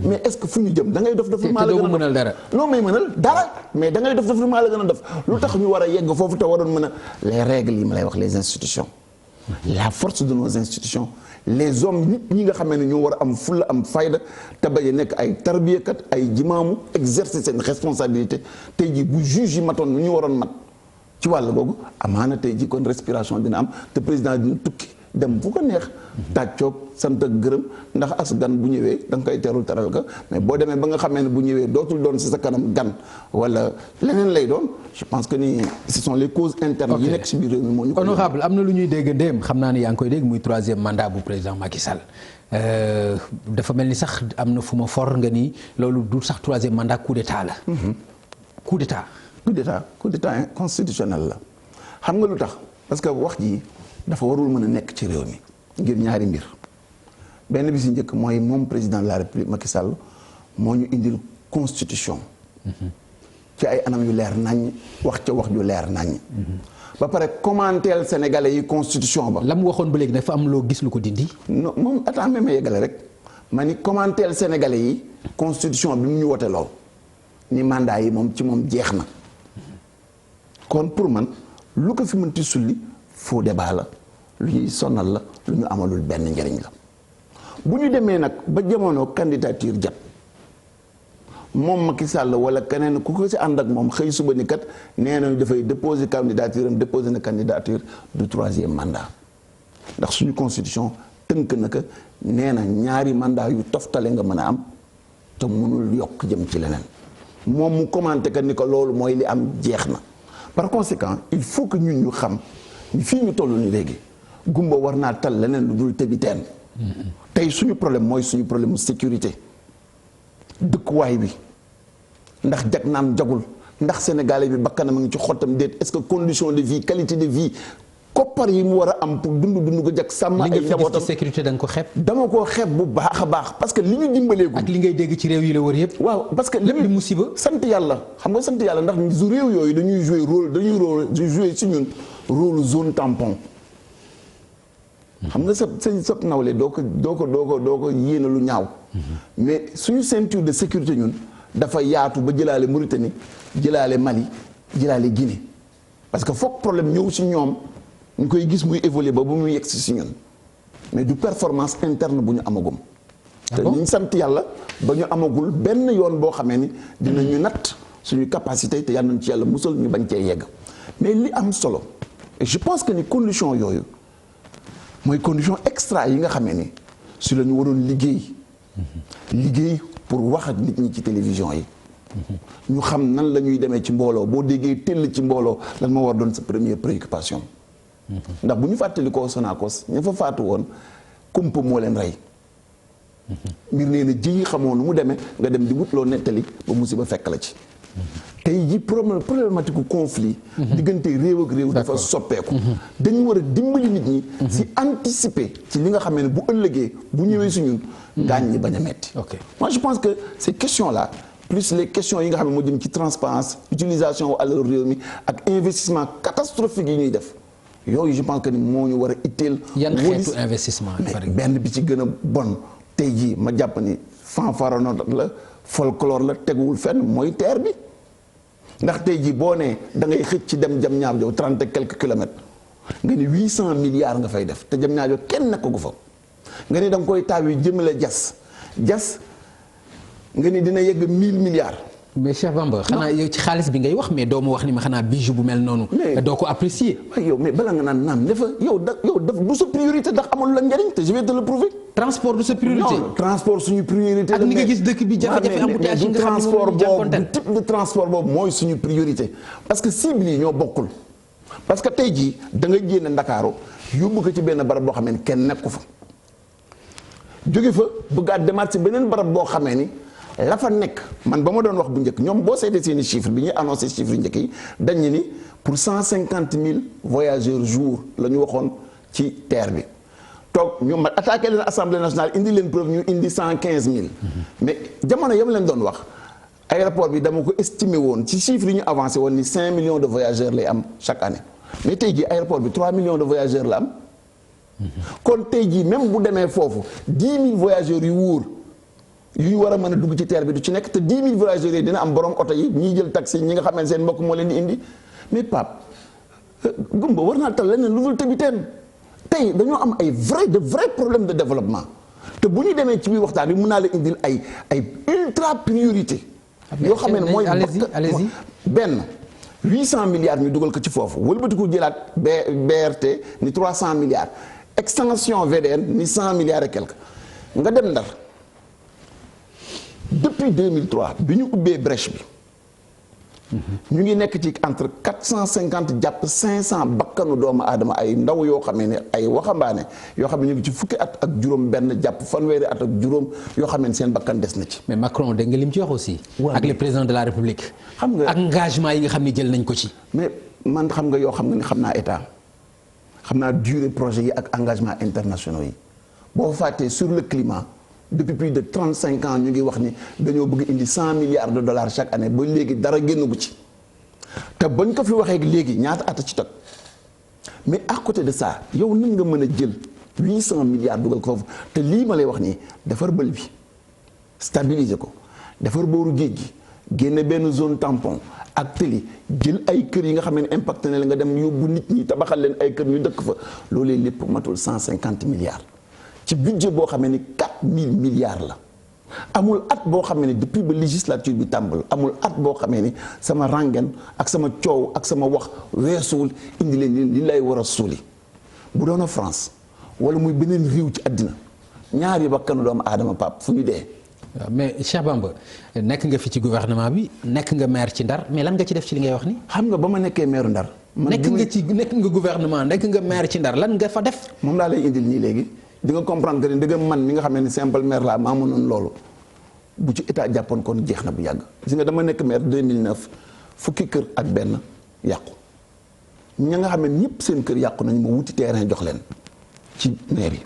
Speaker 6: mais est-ce que fu ñu jëm da ngay dof lu maa la gën a
Speaker 5: mënal dara
Speaker 6: loo may mënal dara mais da ngay dof lu maa la gën a def lu tax ñu war a yegg foofu te waroon mën a les règles yi ma lay wax les institutions la force de nos institutions les hommes nit ñi nga xamee ne ñoo war a am fulla am fayda te bañ a nekk ay tarbiyakat ay jimaamu exercer seen responsabilité tey ji bu juge yi matoon nu ñu waroon mat ci wàll googu amaana tey ji kon respiration dina am te président dina tukki dem fu ko neex tàccoog sant ak gërëm ndax as gan bu ñëwee da nga koy teerul teral ka mais boo demee ba nga xamee ne bu ñëwee dootul doon ci sa kanam gan wala leneen lay doon je pense que ni ce sont les causes internes yi nekk ci biir réew mi moo ñu ko
Speaker 5: honorable am na lu ñuy dégg ndéem xam naa ne yaa ngi koy dégg muy troisième mandat bu président Macky Sall dafa mel ni sax am na fu ma for nga ni loolu du sax troisième mandat coup d'état la coup d'état constitutionnel la xam nga lu tax parce que wax ji dafa warul mën a nekk ci réew mi ngir ñaari mbir benn bi si njëkk mooy moom président de la République Macky Sall moo ñu indil constitution ci ay anam yu leer nañ wax ca wax ju leer nañ ba pare commenter sénégalais yi constitution ba la mu waxoon ba léegi dafa am loo gis lu ko dindi
Speaker 6: non moom attends même ma yeggale rek ma ni commenter sénégalais yi constitution bi mu ñu wote lool ni mandat yi moom ci moom jeex na kon pour man lu ko fi mënti sulli faux débat la lu ñuy sonal la lu ñu amalul benn njëriñ la bu ñu demee nag ba jamono candidature jot moom Macky Sall wala keneen ku ko ci ànd ak moom xëy suba ni kat nee nañu dafay déposer candidature am déposer na candidature du 3e mandat ndax suñu constitution tënk na ko nee na ñaari mandat yu toftale nga mën a am te mënul yokk jëm ci leneen moom mu commenté que ni ko loolu mooy li am jeex na par conséquent il faut que ñun ñu xam ni fii ñu toll ni léegi gumba war naa tal leneen lu dul tëbi teen tey suñu problème mooy suñu problème mu sécurité dëkkuwaay bi ndax jag naam jagul ndax sénégalais bi bakkanam a ngi ci xottam déet est-ce que condition de vie qualité de vie koppar yi mu war a am pour dund ko jag sàmm ay njabootam
Speaker 5: ci sécurité da nga ko xeeb.
Speaker 6: dama koo xeeb bu baax a baax parce que li ñu dimbaleegul.
Speaker 5: ak li ngay dégg ci réew yi la wër yëpp.
Speaker 6: waaw parce que
Speaker 5: lépp di musiba.
Speaker 6: sant yàlla xam nga sant yàlla ndax su réew yooyu dañuy jouer ci ñun rôle zone tampon. xam nga sa nawle doo ko yéene lu ñaaw. mais suñu ceinture de sécurité ñun dafa yaatu ba jëlaale Mauritanie jëlaale Mali jëlaale Guinée parce que foog problème ñëw ci ñoom ñu koy gis muy évoluer ba muy yegg si ñun mais du performance interne bu ñu amagum. te ñu sant yàlla ba ñu amagul benn yoon boo xamee ni dinañu natt suñu capacité te yàlla nañ ci yàlla musal ñu bañ cee yegg mais li am solo et je pense que ni condition yooyu mooy condition extra yi nga xamee ni si la ñu waroon liggéey pour wax ak nit ñi ci télévision yi ñu xam nan la ñuy demee ci mbooloo boo déggee tell ci mbooloo lan moo war doon sa première préoccupation ndax bu ñu fàttalikoo Sonacos ña fa faatu woon kumpa moo leen rey mbir nee na ji xamoo nu mu demee nga dem di wut loo nettali ba musiba fekk la ci tey ji problématique conflit diggante réew ak réew dafa soppeeku dañu war a dimbali nit ñi si anticiper ci li nga xamee ne bu ëllëgee bu ñëwee si ñun gaañ ñi bañ a metti moi je pense que ces questions là plus les questions yi nga xam ne moo jëm ci transparence utilisation alal réew mi ak investissement catastrophique yi ñuy def yooyu je pense que ni moo ñu war a itteel
Speaker 5: yan xeetu investissement
Speaker 6: benn bi ci gën a bon tey jii ma jàpp ni fanfaronot la folklore la teguwul fenn mooy terre bi ndax tey jii boo nee da ngay xëcc ci dem jam ñaar jow 30 et quelques kilomètres nga ni 800 milliards nga fay def te jam ñaar jow kenn nekk gu fa nga ni da nga koy taaw yi jëmale jas nga ni dina yegg 1000 milliards.
Speaker 5: mais Cheikh Bamba xanaa yow ci xaalis bi ngay wax mais doo ma wax ni ma xanaa bijou bu mel noonu. doo ko apprécier.
Speaker 6: waaye yow mais bala nga naan naam ne fa yow daf du sa priorité ndax amul la njariñ te je vais te le prouver.
Speaker 5: transport du sa priorité.
Speaker 6: non transport suñu priorité.
Speaker 5: ak ni nga gis dëkk bi jafe-jafe embouteillage yi nga xam ne moom
Speaker 6: du type de transport boobu mooy suñu priorité parce que cible yi ñoo bokkul parce que tey jii da nga génne Ndakaaru yóbbu ko ci benn barab boo xamee ni kenn nekku fa jóge fa bëggaat demaat ci beneen barab boo xamee ni la fa nekk man ba ma doon wax bu njëkk ñoom boo seetee seeni chiffre bi ñuy annoncé chiffre yu njëkk yi dañ ni pour 150 000 voyageurs jour la ñu waxoon ci terre bi toog ñu ma attaqué leen assemblée nationale indi leen preuve ñu indi 115 000. mais jamono yam leen doon wax aéroport bi dama ko estimé woon ci chiffre yi ñu avancé woon ni 5 millions de voyageurs lay am chaque année mais tey jii aéroport bi 3 millions de voyageurs la am. kon tey jii même bu demee foofu 10 000 voyageurs yu wóor yu ñu war a mën a dugg ci terre bi du ci nekk te 10 000 voyageurs yi dina am borom oto yi ñiy jël taxi ñi nga xam ne seen mbokk moo leen di indi mais Pape gumba war naa tal leneen lu dul tëbi teen tey dañoo am ay de vrais problèmes de développement te bu ñu demee ci biir waxtaan bi mun naa la indil ay ultra priorité yoo xam ne mooy
Speaker 5: allez-y
Speaker 6: benn 800 milliards ñu dugal ko ci foofu wëlbatiku jëlaat BRT ni 300 milliards extension VDN ni 100 milliards et quelques nga dem Ndar depuis 2003 bi ñu ubbee brèche bi ñu ngi nekk ci entre 450 jàpp 500 bakkanu doomu aadama ay ndaw yoo xam ne ay waxambaane yoo xam ne ñu ngi ci fukki at ak juróom benn jàpp fanweeri at ak juróom yoo xam ne seen bakkan des na ci.
Speaker 5: mais Macron dégg nga lim ci wax aussi. ak le président de la République.
Speaker 6: xam nga
Speaker 5: ak engagement yi nga xam ne jël nañ ko ci.
Speaker 6: mais man xam nga yoo xam nga ni xam naa état xam naa durée projet yi ak engagement internationaux yi boo fàttee sur le climat. depuis plus de 35 ans ñu ngi wax ni dañoo bëgg indi 100 milliards de dollars chaque année ba léegi dara génn gu ci te bañ ko fi waxee léegi ñaata at ci toj mais à côté de ça yow nan nga mën a jël 800 milliards dugal ko foofu te lii ma lay wax nii defar bël bi stabiliser ko defar booru géej gi génne benn zone tampon ak tëli jël ay kër yi nga xam ne impacté na la nga dem yóbbu nit ñi tabaxal leen ay kër ñu dëkk fa loolee lépp matul 150 milliards ci budget boo xam ne 4000 milliards la. amul at boo xamee ne depuis ba législature bi tàmbal amul at boo xamee ni sama ràngen ak sama coow ak sama wax weesuwul indi leen li lay war a suuli bu doon France wala muy beneen réew ci àddina ñaari bakkanu doomu aadama Pape fu ñu dee.
Speaker 5: waaw mais Cheikh Bamba nekk nga fi ci gouvernement bi nekk nga maire ci Ndar mais lan nga ci def ci li ngay wax ni
Speaker 6: xam nga ba ma nekkee maire Ndar.
Speaker 5: nekk nga gouvernement nekk nga maire ci Ndar lan nga fa def.
Speaker 6: moom laa lay indil nii léegi. di nga comprendre que ni dëgg man mi nga xam ne simple maire laa maa mënoon loolu bu ci état jàppoon kon jeex na bu yàgg gis nga dama nekk maire 2009 fukki kër ak benn yàqu ña nga xam ne ñëpp seen kër yàqu nañu ma wuti terrain jox leen ci maire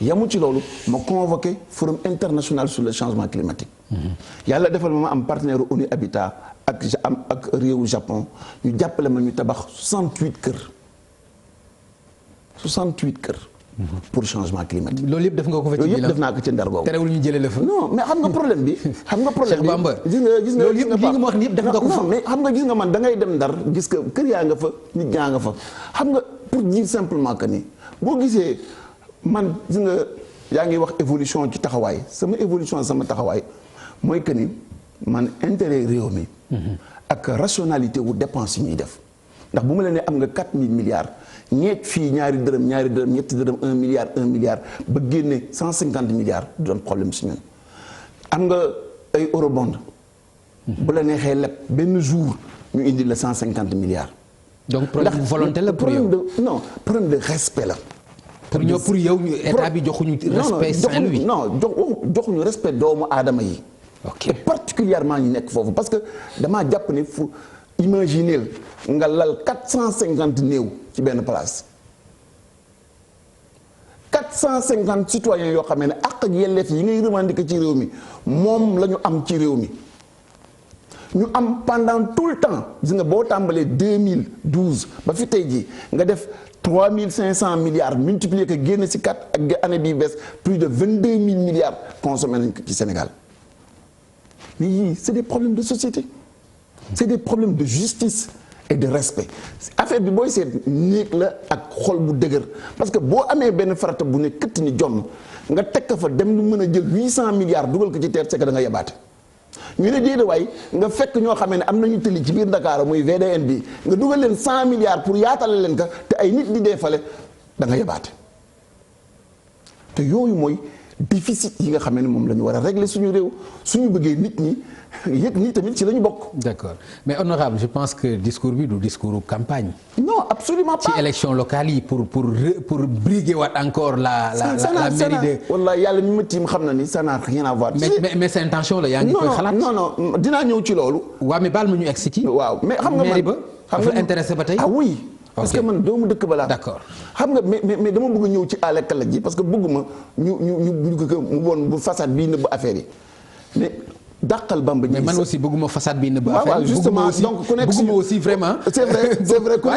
Speaker 6: yi yamu ci loolu ma convoqué forum international sur le changement climatique yàlla defal ma am partenaire ONU Habitat ak réewu Japon ñu jàppale ma ñu tabax 68 kër pour changement climatique.
Speaker 5: loolu yëpp def nga ko fa ci bilan
Speaker 6: loolu yëpp def naa ko ci Ndar googu.
Speaker 5: terewul ñu jëlee la fa.
Speaker 6: non mais xam nga problème bi.
Speaker 5: Cheikh Bamba
Speaker 6: gis nga
Speaker 5: loolu yëpp li nga ma wax ni yëpp def nga ko fa.
Speaker 6: non mais xam nga gis nga man da ngay dem Ndar gis que kër yaa nga fa nit ñaa nga fa xam nga pour dire simplement que ni boo gisee man gis nga yaa ngi wax évolution ci taxawaay sama évolution sama taxawaay mooy que ni man intérêt réew mi. ak rationalité wu dépense yi ñuy def ndax bu ma la nee am nga 4000 milliards. ñeet fii ñaari dërëm ñetti dërëm 1 milliard ba génne 150 milliards du doon problème si ñun am nga ay eurobond bu la neexee leb benn jour ñu indi la 150 milliards.
Speaker 5: donc problème volonté la pour yow
Speaker 6: non problème de respect la.
Speaker 5: pour yow ñu état bi joxuñu respect Saint-Louis
Speaker 6: non joxuñu respect doomu aadama yi.
Speaker 5: ok
Speaker 6: particulièrement ñu nekk foofu parce que damaa jàpp ne fu imaginez nga lal 450 néew ci benn place 450 citoyens yoo xam ne àq ak yelleef yi ngay revendiquer ci réew mi moom la ñu am ci réew mi ñu am pendant tout le temps gis nga boo tàmbalee 2012 ba fi tey jii nga def 3500 milliards multiplié ko génn ci 4 ak année bii bees plus de 22000 milliards consommé nañ ko ci Sénégal mais yii c'est des problèmes de société. c'est des problèmes de justice et de respect affaire bi booy seet néeg la ak xol bu dëgër parce que boo amee benn farata bu ne këtt ni jonn nga teg ko fa dem lu mën a jël 800 milliards dugal ko ci terre c'est que da nga yabaate ñu ne déedéet waay nga fekk ñoo xamee ne am nañu tëli ci biir Dakar muy VDN bi nga dugal leen 100 milliards pour yaatale leen ko te ay nit di dee fale da nga yabaate te yooyu mooy déficit yi nga xamee ne moom la ñu war a régler suñu réew suñu bëggee nit ñi yëg nii tamit ci la ñu bokk.
Speaker 5: d'accord mais honorable je pense que discours bi du discours campagne.
Speaker 6: non absolument pas
Speaker 5: ci élection locale yi pour briguer waat encore la mairie de.
Speaker 6: wallaahi yàlla mi ma tiim xam na ni ça n'a rien à voir.
Speaker 5: mais sa intention la yaa ngi koy xalaat.
Speaker 6: non dinaa ñëw ci loolu.
Speaker 5: waaw mais baal ma ñu egg si ci.
Speaker 6: waaw mais xam nga man
Speaker 5: mairie ba dafa intéressé ba tey.
Speaker 6: ah oui. parce que man doomu dëkk ba laa.
Speaker 5: d'accord
Speaker 6: xam nga mais dama bëgg ñëw ci àllkala ji parce que bëgguma ñu ko mu woon bu façade bii nëbb affaire yi mais. dàqal Bamba
Speaker 5: mais man aussi bëgguma façade bi nëbb affaire
Speaker 6: waaw justement donc ku nekk
Speaker 5: bëgguma aussi vraiment.
Speaker 6: c'est vrai ku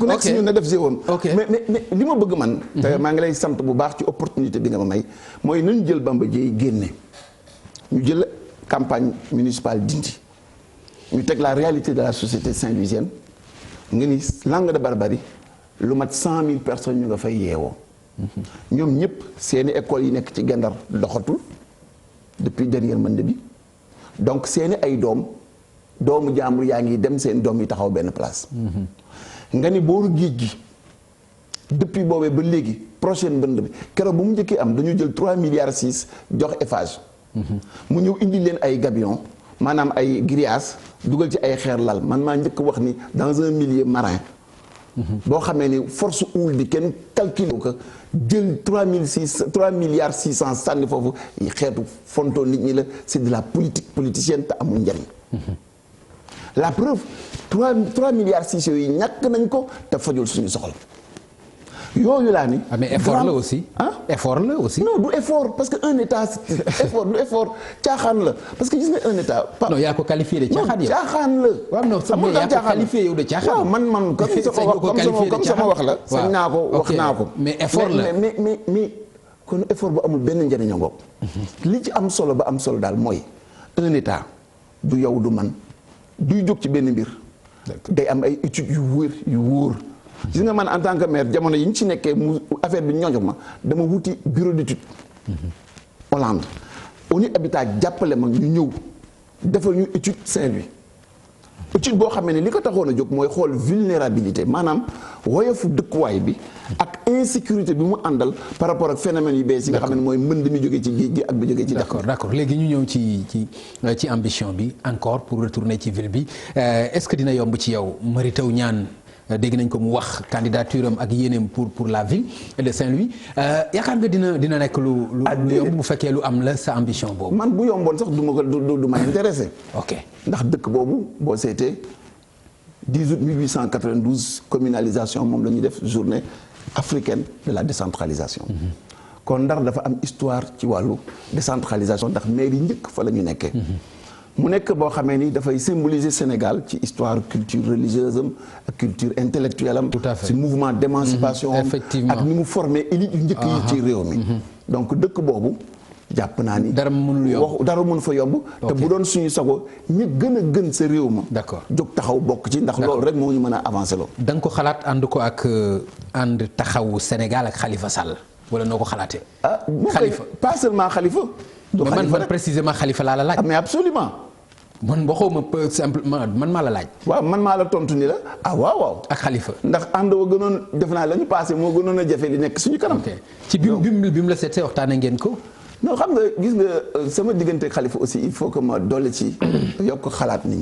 Speaker 6: nekk si ñun na def si woon. mais li ma bëgg man. te maa ngi lay sant bu baax ci opportunité bi nga ma may. mooy nañu jël Bamba Dièye génne ñu jël campagne municipale dindi ñu teg la réalité de la société saint-louisienne nga ni Langue de Barbarie lu mat 100 000 personnes ñu nga fay yeewoo. ñoom ñëpp seeni écoles yi nekk ci Gendar doxatul depuis dernière mandat bi. donc seeni ay doomu jàmbur yaa ngi dem seen doom yi taxaw benn place. nga ni booru géej gi depuis boobee ba léegi prochaine bënd bi keroog bu mu njëkkee am dañu jël 3 milliards 6 jox Eiffage. mu ñëw indi leen ay gabion maanaam ay grillage dugal ci ay xeer lal man maa njëkk wax ni dans un milieu marin. boo xamee ni force houle bi kenn calculé ko jël 3 milliards 600 sànni foofu xeetu fonto nit ñi la c'est de la politique politicienne te amul njariñ. la preuve 3 milliards 6 yooyu ñàkk nañ ko te fajul suñu soxla yooyu laa ni.
Speaker 5: mais effort la aussi. effort la aussi.
Speaker 6: non du effort parce que un état du effort caaxaan la parce que gis nga un état.
Speaker 5: non yaa ko qualifié de caaxaan yow.
Speaker 6: caaxaan la.
Speaker 5: waaw non mais yaa ko qualifié yow de caaxaan.
Speaker 6: waaw man comme sama wax la. sañ naa ko wax naa ko.
Speaker 5: mais effort la
Speaker 6: mais kon effort bu amul benn njëriñ ngoog. li ci am solo ba am solo daal mooy un état du yow du man duy jóg ci benn mbir. day am ay études yu wóor. gis nga man en tant que maire jamono yi ñu ci nekkee mu affaire bi ñoñu ma dama wuti bureau d'étude Hollande ONU Habitat jàppale ma ñu ñëw defal ñu étude Saint-Louis étude boo xamee ne li ko taxoon a jóg mooy xool vulnérabilité maanaam woyofu dëkkuwaay bi ak insécurité bi mu àndal par rapport ak phénomène yu bees yi nga xam ne mooy mbënd mi jógee ci géej gi ak bi jógee ci
Speaker 5: d'accord léegi ñu ñëw ci ambition bi encore pour retourner ci ville bi est-ce que dina yomb ci yow Mary Teuw Niane dégg nañ ko mu wax candidature am ak yéeneem pour la ville de Saint-Louis yaakaar nga dina nekk lu yomb bu fekkee lu am la sa ambition boobu.
Speaker 6: man bu yomboon sax du ma intéressé.
Speaker 5: ok
Speaker 6: ndax dëkk boobu boo seetee 10 août 1892 communalisation moom la ñuy def journée africaine de la décentralisation. kon Ndar dafa am histoire ci wàllu décentralisation ndax maire yi njëkk fa la ñu nekkee. mu nekk boo xamee ni dafay symboliser Sénégal ci histoire culture religieuse am ak culture intellectuelle am.
Speaker 5: tout à fait
Speaker 6: ci mouvement d'émancipation am
Speaker 5: effectivement
Speaker 6: ak ni mu formé élite yu njëkk yi ci réew mi. donc dëkk boobu jàpp naa ni.
Speaker 5: dara mënul yomb
Speaker 6: dara mën fa yomb. te bu doon suñu sago ñi gën a gën sa réew ma.
Speaker 5: d'accord
Speaker 6: jóg taxaw bokk ci ndax loolu rek moo ñu mën a avancer loo.
Speaker 5: da nga ko xalaat ànd ko ak ànd taxawu Sénégal ak Khalifa Sall wala noo ko xalaatee.
Speaker 6: Khalifa pas seulement Khalifa.
Speaker 5: mais man précisément Khalifa laa la laaj.
Speaker 6: mais absolument
Speaker 5: man waxoo ma simplement man maa la laaj.
Speaker 6: waaw man maa la tontu ni la waaw.
Speaker 5: ak Khalifa.
Speaker 6: ndax ànd wa gënoon def naa la ñu passé moo gënoon a jafe li nekk suñu kanam.
Speaker 5: ok ci bi mu la seet see waxtaanee ngeen ko.
Speaker 6: non xam nga gis nga sama diggante Khalifa aussi il faut que ma dolli ci yokk xalaat nit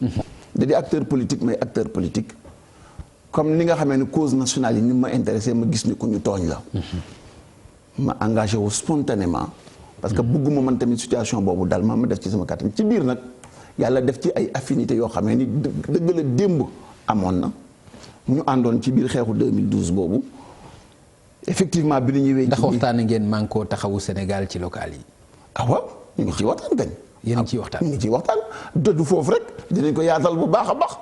Speaker 6: ñi. da di acteur politique mais acteur politique comme ni nga xamee ne cause nationale yi ni ma intéressé ma gis ni ku ñu tooñ la. ma engagé wu spontanément. parce que bëgguma man tamit situation boobu dal ma def ci sama kàttan ci biir nag yàlla def ci ay affinités yoo xamee ni dëgg la démb amoon na ñu àndoon ci biir xeexu 2012 boobu effectivement bi ñu ñëwee.
Speaker 5: ndax waxtaan ngeen Manko Taxawu Sénégal ci local yi.
Speaker 6: waaw ñu ngi ciy waxtaan gañ.
Speaker 5: yéen a ngi ciy waxtaan
Speaker 6: ñu ngi ciy waxtaan dëddu foofu rek dinañ ko yaatal bu baax a baax.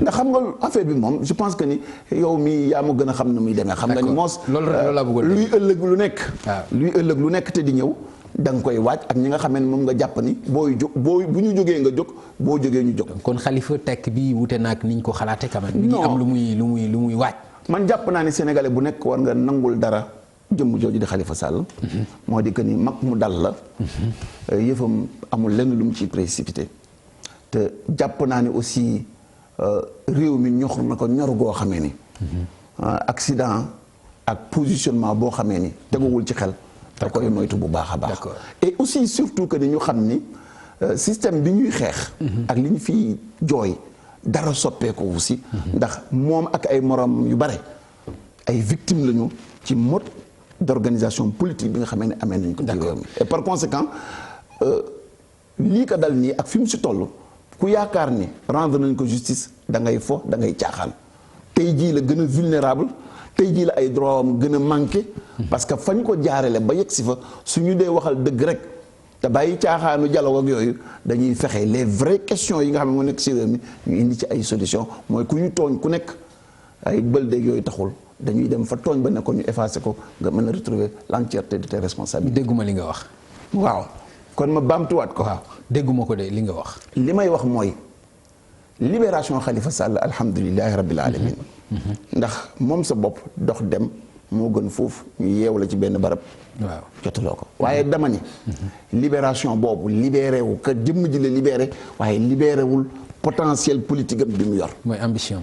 Speaker 6: ndax xam nga affaire bi moom je pense que ni yow mi yaa ma gën a xam ne muy demee. xam nga ni moos
Speaker 5: loolu laa bëggoon
Speaker 6: luy ëllëg lu nekk.
Speaker 5: waaw
Speaker 6: luy ëllëg lu nekk te di ñëw. da nga koy waaj ak ñi nga xam ne moom nga jàpp ni booy jóg bu ñu jógee nga jóg boo jógee ñu jóg.
Speaker 5: kon Khalifa tekk bi wute naag niñ ko xalaatee quand même. mi ngi am lu muy waaj.
Speaker 6: man jàpp naa ni sénégalais bu nekk war nga nangul dara jëmm jooju di Khalifa Sall. moo di que ni mag mu dal la. yëfam amul lenn lu mu ciy précipité. te jàpp naa ni aussi réew mi ñox na ko ñor goo xamee ni. accident ak positionnement boo xamee ni teguwul ci xel. da koy moytu bu baax a baax. et aussi surtout que ni ñu xam ni système bi ñuy xeex. ak li ñu fi jooy dara soppeeku aussi. ndax moom ak ay morom yu bare ay victimes lañu ci mode d'organisation politique bi nga xamee ne amee nañ ko ci réew mi. et par conséquent lii ko dal nii ak fi mu si toll ku yaakaar ni rendre nañ ko justice da ngay fo da ngay caaxaan tey jii la gën a vulnérable. tey jii la ay droit am gën a manqué. parce que fañ ko jaarale ba yegg si fa suñu dee waxal dëgg rek te bàyyi caaxaanu dialogue ak yooyu dañuy fexe les vraies questions yi nga xam ne moo nekk si réew mi ñu indi ci ay solutions mooy ku ñu tooñ ku nekk ay bëldéeg yooyu taxul dañuy dem fa tooñ ba ne ko ñu effacé ko nga mën a retrouver l'entièreté de tes responsabilités.
Speaker 5: dégguma li nga wax.
Speaker 6: waaw kon ma baamtuwaat ko.
Speaker 5: waaw dégguma ko de li nga wax.
Speaker 6: li may wax mooy libération Khalifa Sall alhamdulilahi rabbil alamin ndax moom sa bopp dox dem moo gën foofu ñu yeewu la ci benn barab.
Speaker 5: waaw
Speaker 6: jotuloo ko waaye dama ni. libération boobu libéré wu que jëmm ji la libéré waaye libéré wul potentiel politique am bi mu yor.
Speaker 5: mooy ambition.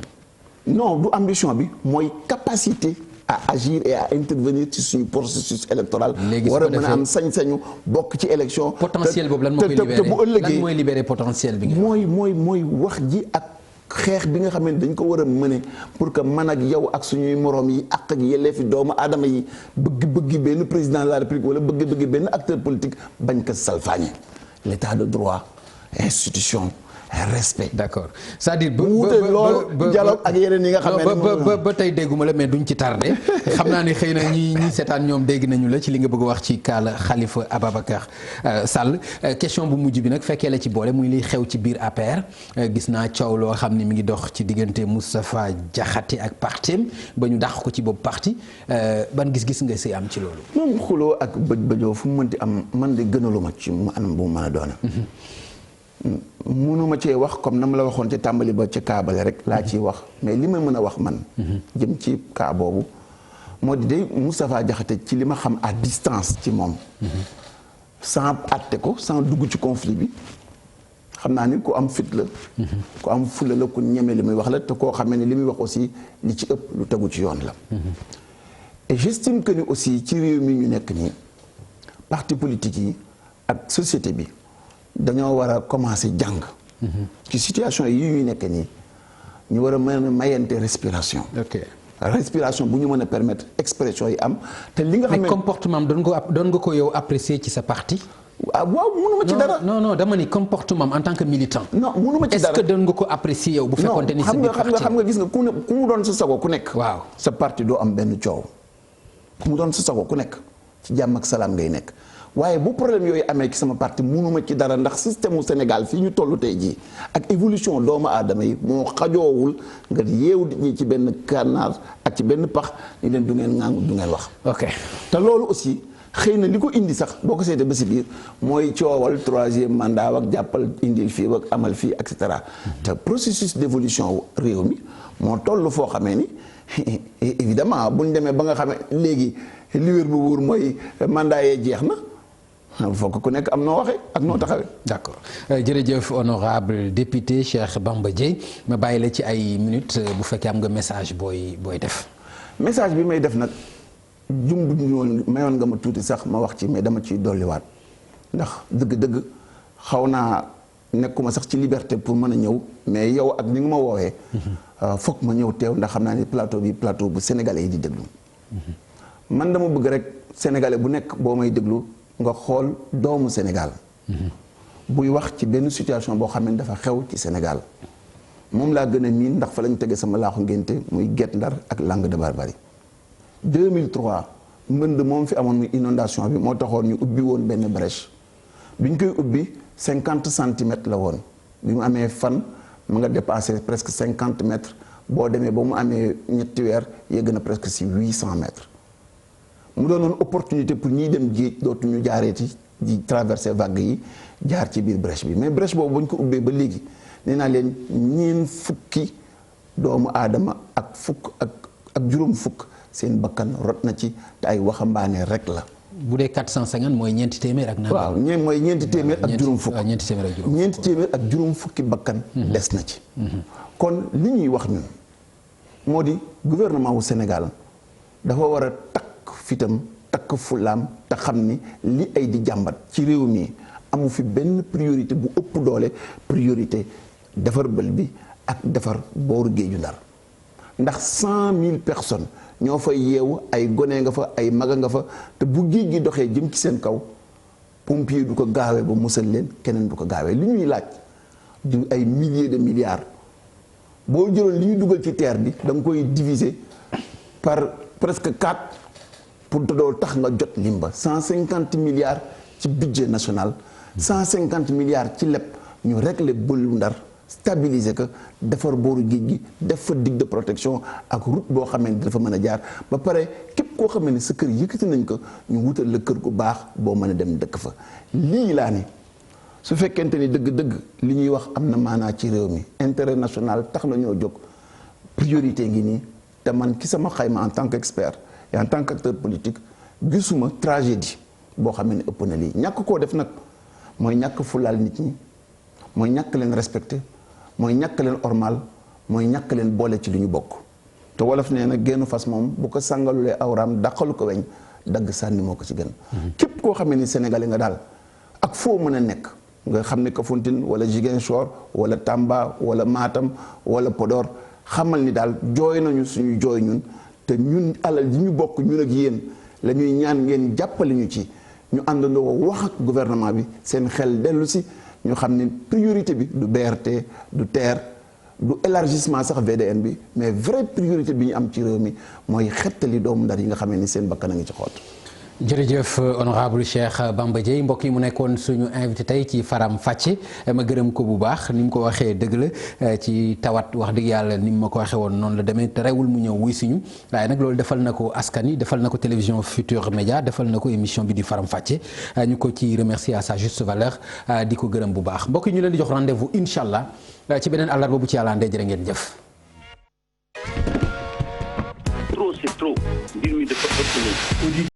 Speaker 6: non du ambition bi mooy capacité à agir et à intervenir ci suñu processus électoral.
Speaker 5: léegi
Speaker 6: war a mën a am sañ-sañu bokk ci élection.
Speaker 5: potentiel boobu lan moo koy libéré
Speaker 6: te bu ëllëgee
Speaker 5: lan mooy libéré potentiel bi.
Speaker 6: mooy wax ji ak. xeex bi nga xam ne dañ ko war a mëne pour que man ak yow ak suñuy moroom yi ak yelleefi doomu aadama yi bëgg benn président de la république wala bëgg benn acteur politique bañ ko salfaañe l'état de droit institution respect.
Speaker 5: d'accord c'est-à-dire
Speaker 6: bu wute loolu dialogue ak yeneen yi nga xam ne
Speaker 5: ba tey dégguma la mais duñ ci tardé xam naa ni xëy na ñi seetaan ñoom dégg nañu la ci li nga bëgg a wax ci kaala Khalifa Ababacar Sall question bu mujj bi nag fekkee la ci boole muy liy xew ci biir APR gis naa coow loo xam ni mi ngi dox ci diggante Moustapha Diakhaté ak partem ba ñu dàq ko ci boobu parti ban gis-gis nga si am ci loolu.
Speaker 6: moom xuloo ak bëjoo fu mu mënti am man de gënaluma ci mu anam bu mu mën a doona mënuma cee wax comme na ma la waxoon ci tàmbali ba ca kaabale rek laa ciy wax mais li ma mën a wax man. jëm ci cas boobu moo di de Moustapha Diakhaté ci li ma xam à distance ci moom. sans àtte ko sans dugg ci conflit bi xam naa ni ku am fit la. ku am fula la ku ñeme li muy wax la te koo xamee ne li muy wax aussi li ci ëpp lu tegu ci yoon la. et j'estime que ni aussi ci réew mi ñu nekk nii parti politique yi ak société bi dañoo war a commencer jàng. ci situation yi ñuy nekk nii ñu war a mën a mayante respiration. respiration bu ñu mën a permettre expression yi am. te li nga xam ne
Speaker 5: mais comportement doon nga ko yow apprécier ci sa parti.
Speaker 6: waaw mënuma ci dara.
Speaker 5: non dama ni comportement en tant que militant.
Speaker 6: non mënuma ci dara
Speaker 5: est-ce que doon nga ko apprécier yow. bu fekkoonte ni sa biir parti
Speaker 6: xam nga gis nga ku mu doon sa sago ku nekk.
Speaker 5: waaw
Speaker 6: sa parti doo am benn coow. ku mu doon sa sago ku nekk ci jàmm ak salaam ngay nekk waaye bu problème yooyu amee ci sama parti mënuma ci dara ndax système mu Sénégal fii ñu toll tey jii ak évolution doomu aadama yi moo xajoowul nga yeewu nit ñi ci benn kànnaar ak ci benn pax ni leen du ngeen ŋàng du ngeen wax.
Speaker 5: ok
Speaker 6: te loolu aussi xëy na li ko indi sax boo ko seetee ba si biir mooy coowal 3e mandat ak jàppal indil fii ak amal fii et cetera te processus d'évolution réew mi moo toll foo xamee ni évidemment bu ñu demee ba nga xamee léegi li wér bu wóor mooy mandat yee jeex na. foog ku nekk am noo waxee ak noo taxawee.
Speaker 5: d'accord jërëjëf honorable député Cheikh Bamba Dièye ma bàyyi la ci ay minutes bu fekkee am nga message booy def.
Speaker 6: message bi may def nag mayoon nga ma tuuti sax ma wax ci mais dama ciy dolliwaat ndax dëgg-dëgg xaw naa nekkuma sax ci liberté pour mën a ñëw mais yow ak ni nga ma woowee. foog ma ñëw teew ndax xam naa ni plateau bi plateau bu sénégalais yi di déglu. man dama bëgg rek sénégalais bu nekk boo may déglu. nga xool doomu Sénégal buy wax ci benn situation boo xam ne dafa xew ci Sénégal moom laa gën a miin ndax fa lañu tege sama laaxu ngénte muy Guet Ndar ak Langue de Barbarie 2003 mbënd moom fi amoon muy inondation bi moo taxoon ñu ubbi woon benn brèche bi ñu koy ubbi 50 centimètres la woon bi mu amee fan mu nga dépassé presque 50 mètres boo demee ba mu amee ñetti weer yegg na presque si 800 mètres mu doonoon opportunité pour ñiy dem géej dootuñu jaareeti di traverser vague yi jaar ci biir brèche bi mais brèche boobu bañ ko ubbee ba léegi nee naa leen ñeen fukki doomu aadama ak juróom fukk seen bakkan rot na ci te ay waxambaane rek la.
Speaker 5: bu dee 450 mooy ñeenti téeméer ak naan.
Speaker 6: waaw mooy ñeenti téeméer ak juróom fukk. ñeenti téeméer ak juróom fukki bakkan. des na ci. kon li ñuy wax ñun moo di gouvernement wu Sénégal dafa war a fitam takk fulaam te xam ni li ay di jàmbat ci réew mi amu fi benn priorité bu ëpp doole priorité defar bël bi ak defar booru géeju Ndar ndax 100 000 personnes ñoo fa yeewu ay gone nga fa ay maga nga fa te bu géej gi doxee jëm ci seen kaw pompier du ko gaawee ba musal leen keneen du ko gaawee li ñuy laaj di ay milliers de milliards boo jëloon li ñu dugal ci terre bi da nga koy diviser par presque 4 pour doo tax nga jot limba 150 milliards ci budget national 150 milliards ci lépp ñu régler bëlu Ndar stabiliser ko defar booru géej gi def fa digue de protection ak route boo xamee ni dafa mën a jaar ba pare képp koo xamee ni sa kër yëkkati nañ ko ñu wutal la kër gu baax boo mën a dem dëkk fa lii laa ni su fekkente ni dëgg-dëgg li ñuy wax am na maanaa ci réew mi intérêt national tax na ñoo jóg priorité ngi nii te man ki sama xayma en tant qu'expert et en tant qu'acteur politique gisuma tragédie boo xam ne ëpp na lii ñàkk koo def nag mooy ñàkk fulaal nit ñi mooy ñàkk leen respecté mooy ñàkk leen ormal mooy ñàkk leen boole ci li ñu bokk te wolof nee na génn fas moom bu ko sàngalulee awraam dàqalu ko weñ dagg sànni moo ko ci gën képp koo xamee ni sénégalais nga daal ak foo mën a nekk nga xam ne Kafountine wala Ziguinchor wala Tamba wala Matam wala Podor xamal ni daal jooy nañu suñu jooy ñun te ñun alal yi ñu bokk ñun ak yéen la ñuy ñaan ngeen jàppale ñu ci ñu àndandoo wax ak gouvernement bi seen xel dellu si ñu xam ne priorité bi du BRT du TER du élargissement sax VDN bi mais vraie priorité bi ñu am ci réew mi mooy xettali doomu Ndar yi nga xam ne ni seen bakkan a ngi ci xoot.
Speaker 5: jërëjëf honorable Cheikh Bamba Dièye mbokk yi mu nekkoon suñu invité tey ci Faram Facce ma gërëm ko bu baax ni mu ko waxee dëgg la ci tawat wax dëgg yàlla ni mu ma ko waxee woon noonu la demee terewul mu ñëw wuy suñu waaye nag loolu defal na ko askan wi defal na ko télévision Futur Média defal na ko émission bi di Faram Facce ñu ko ci remercier à sa juste valeur di ko gërëm bu baax mbokk yi ñu leen di jox rendez-vous incha allah ci beneen àllarba bu ci yàlla andee jërë ngeen jëf.
Speaker 2: trop c'est trop mbir mi dafa ëpp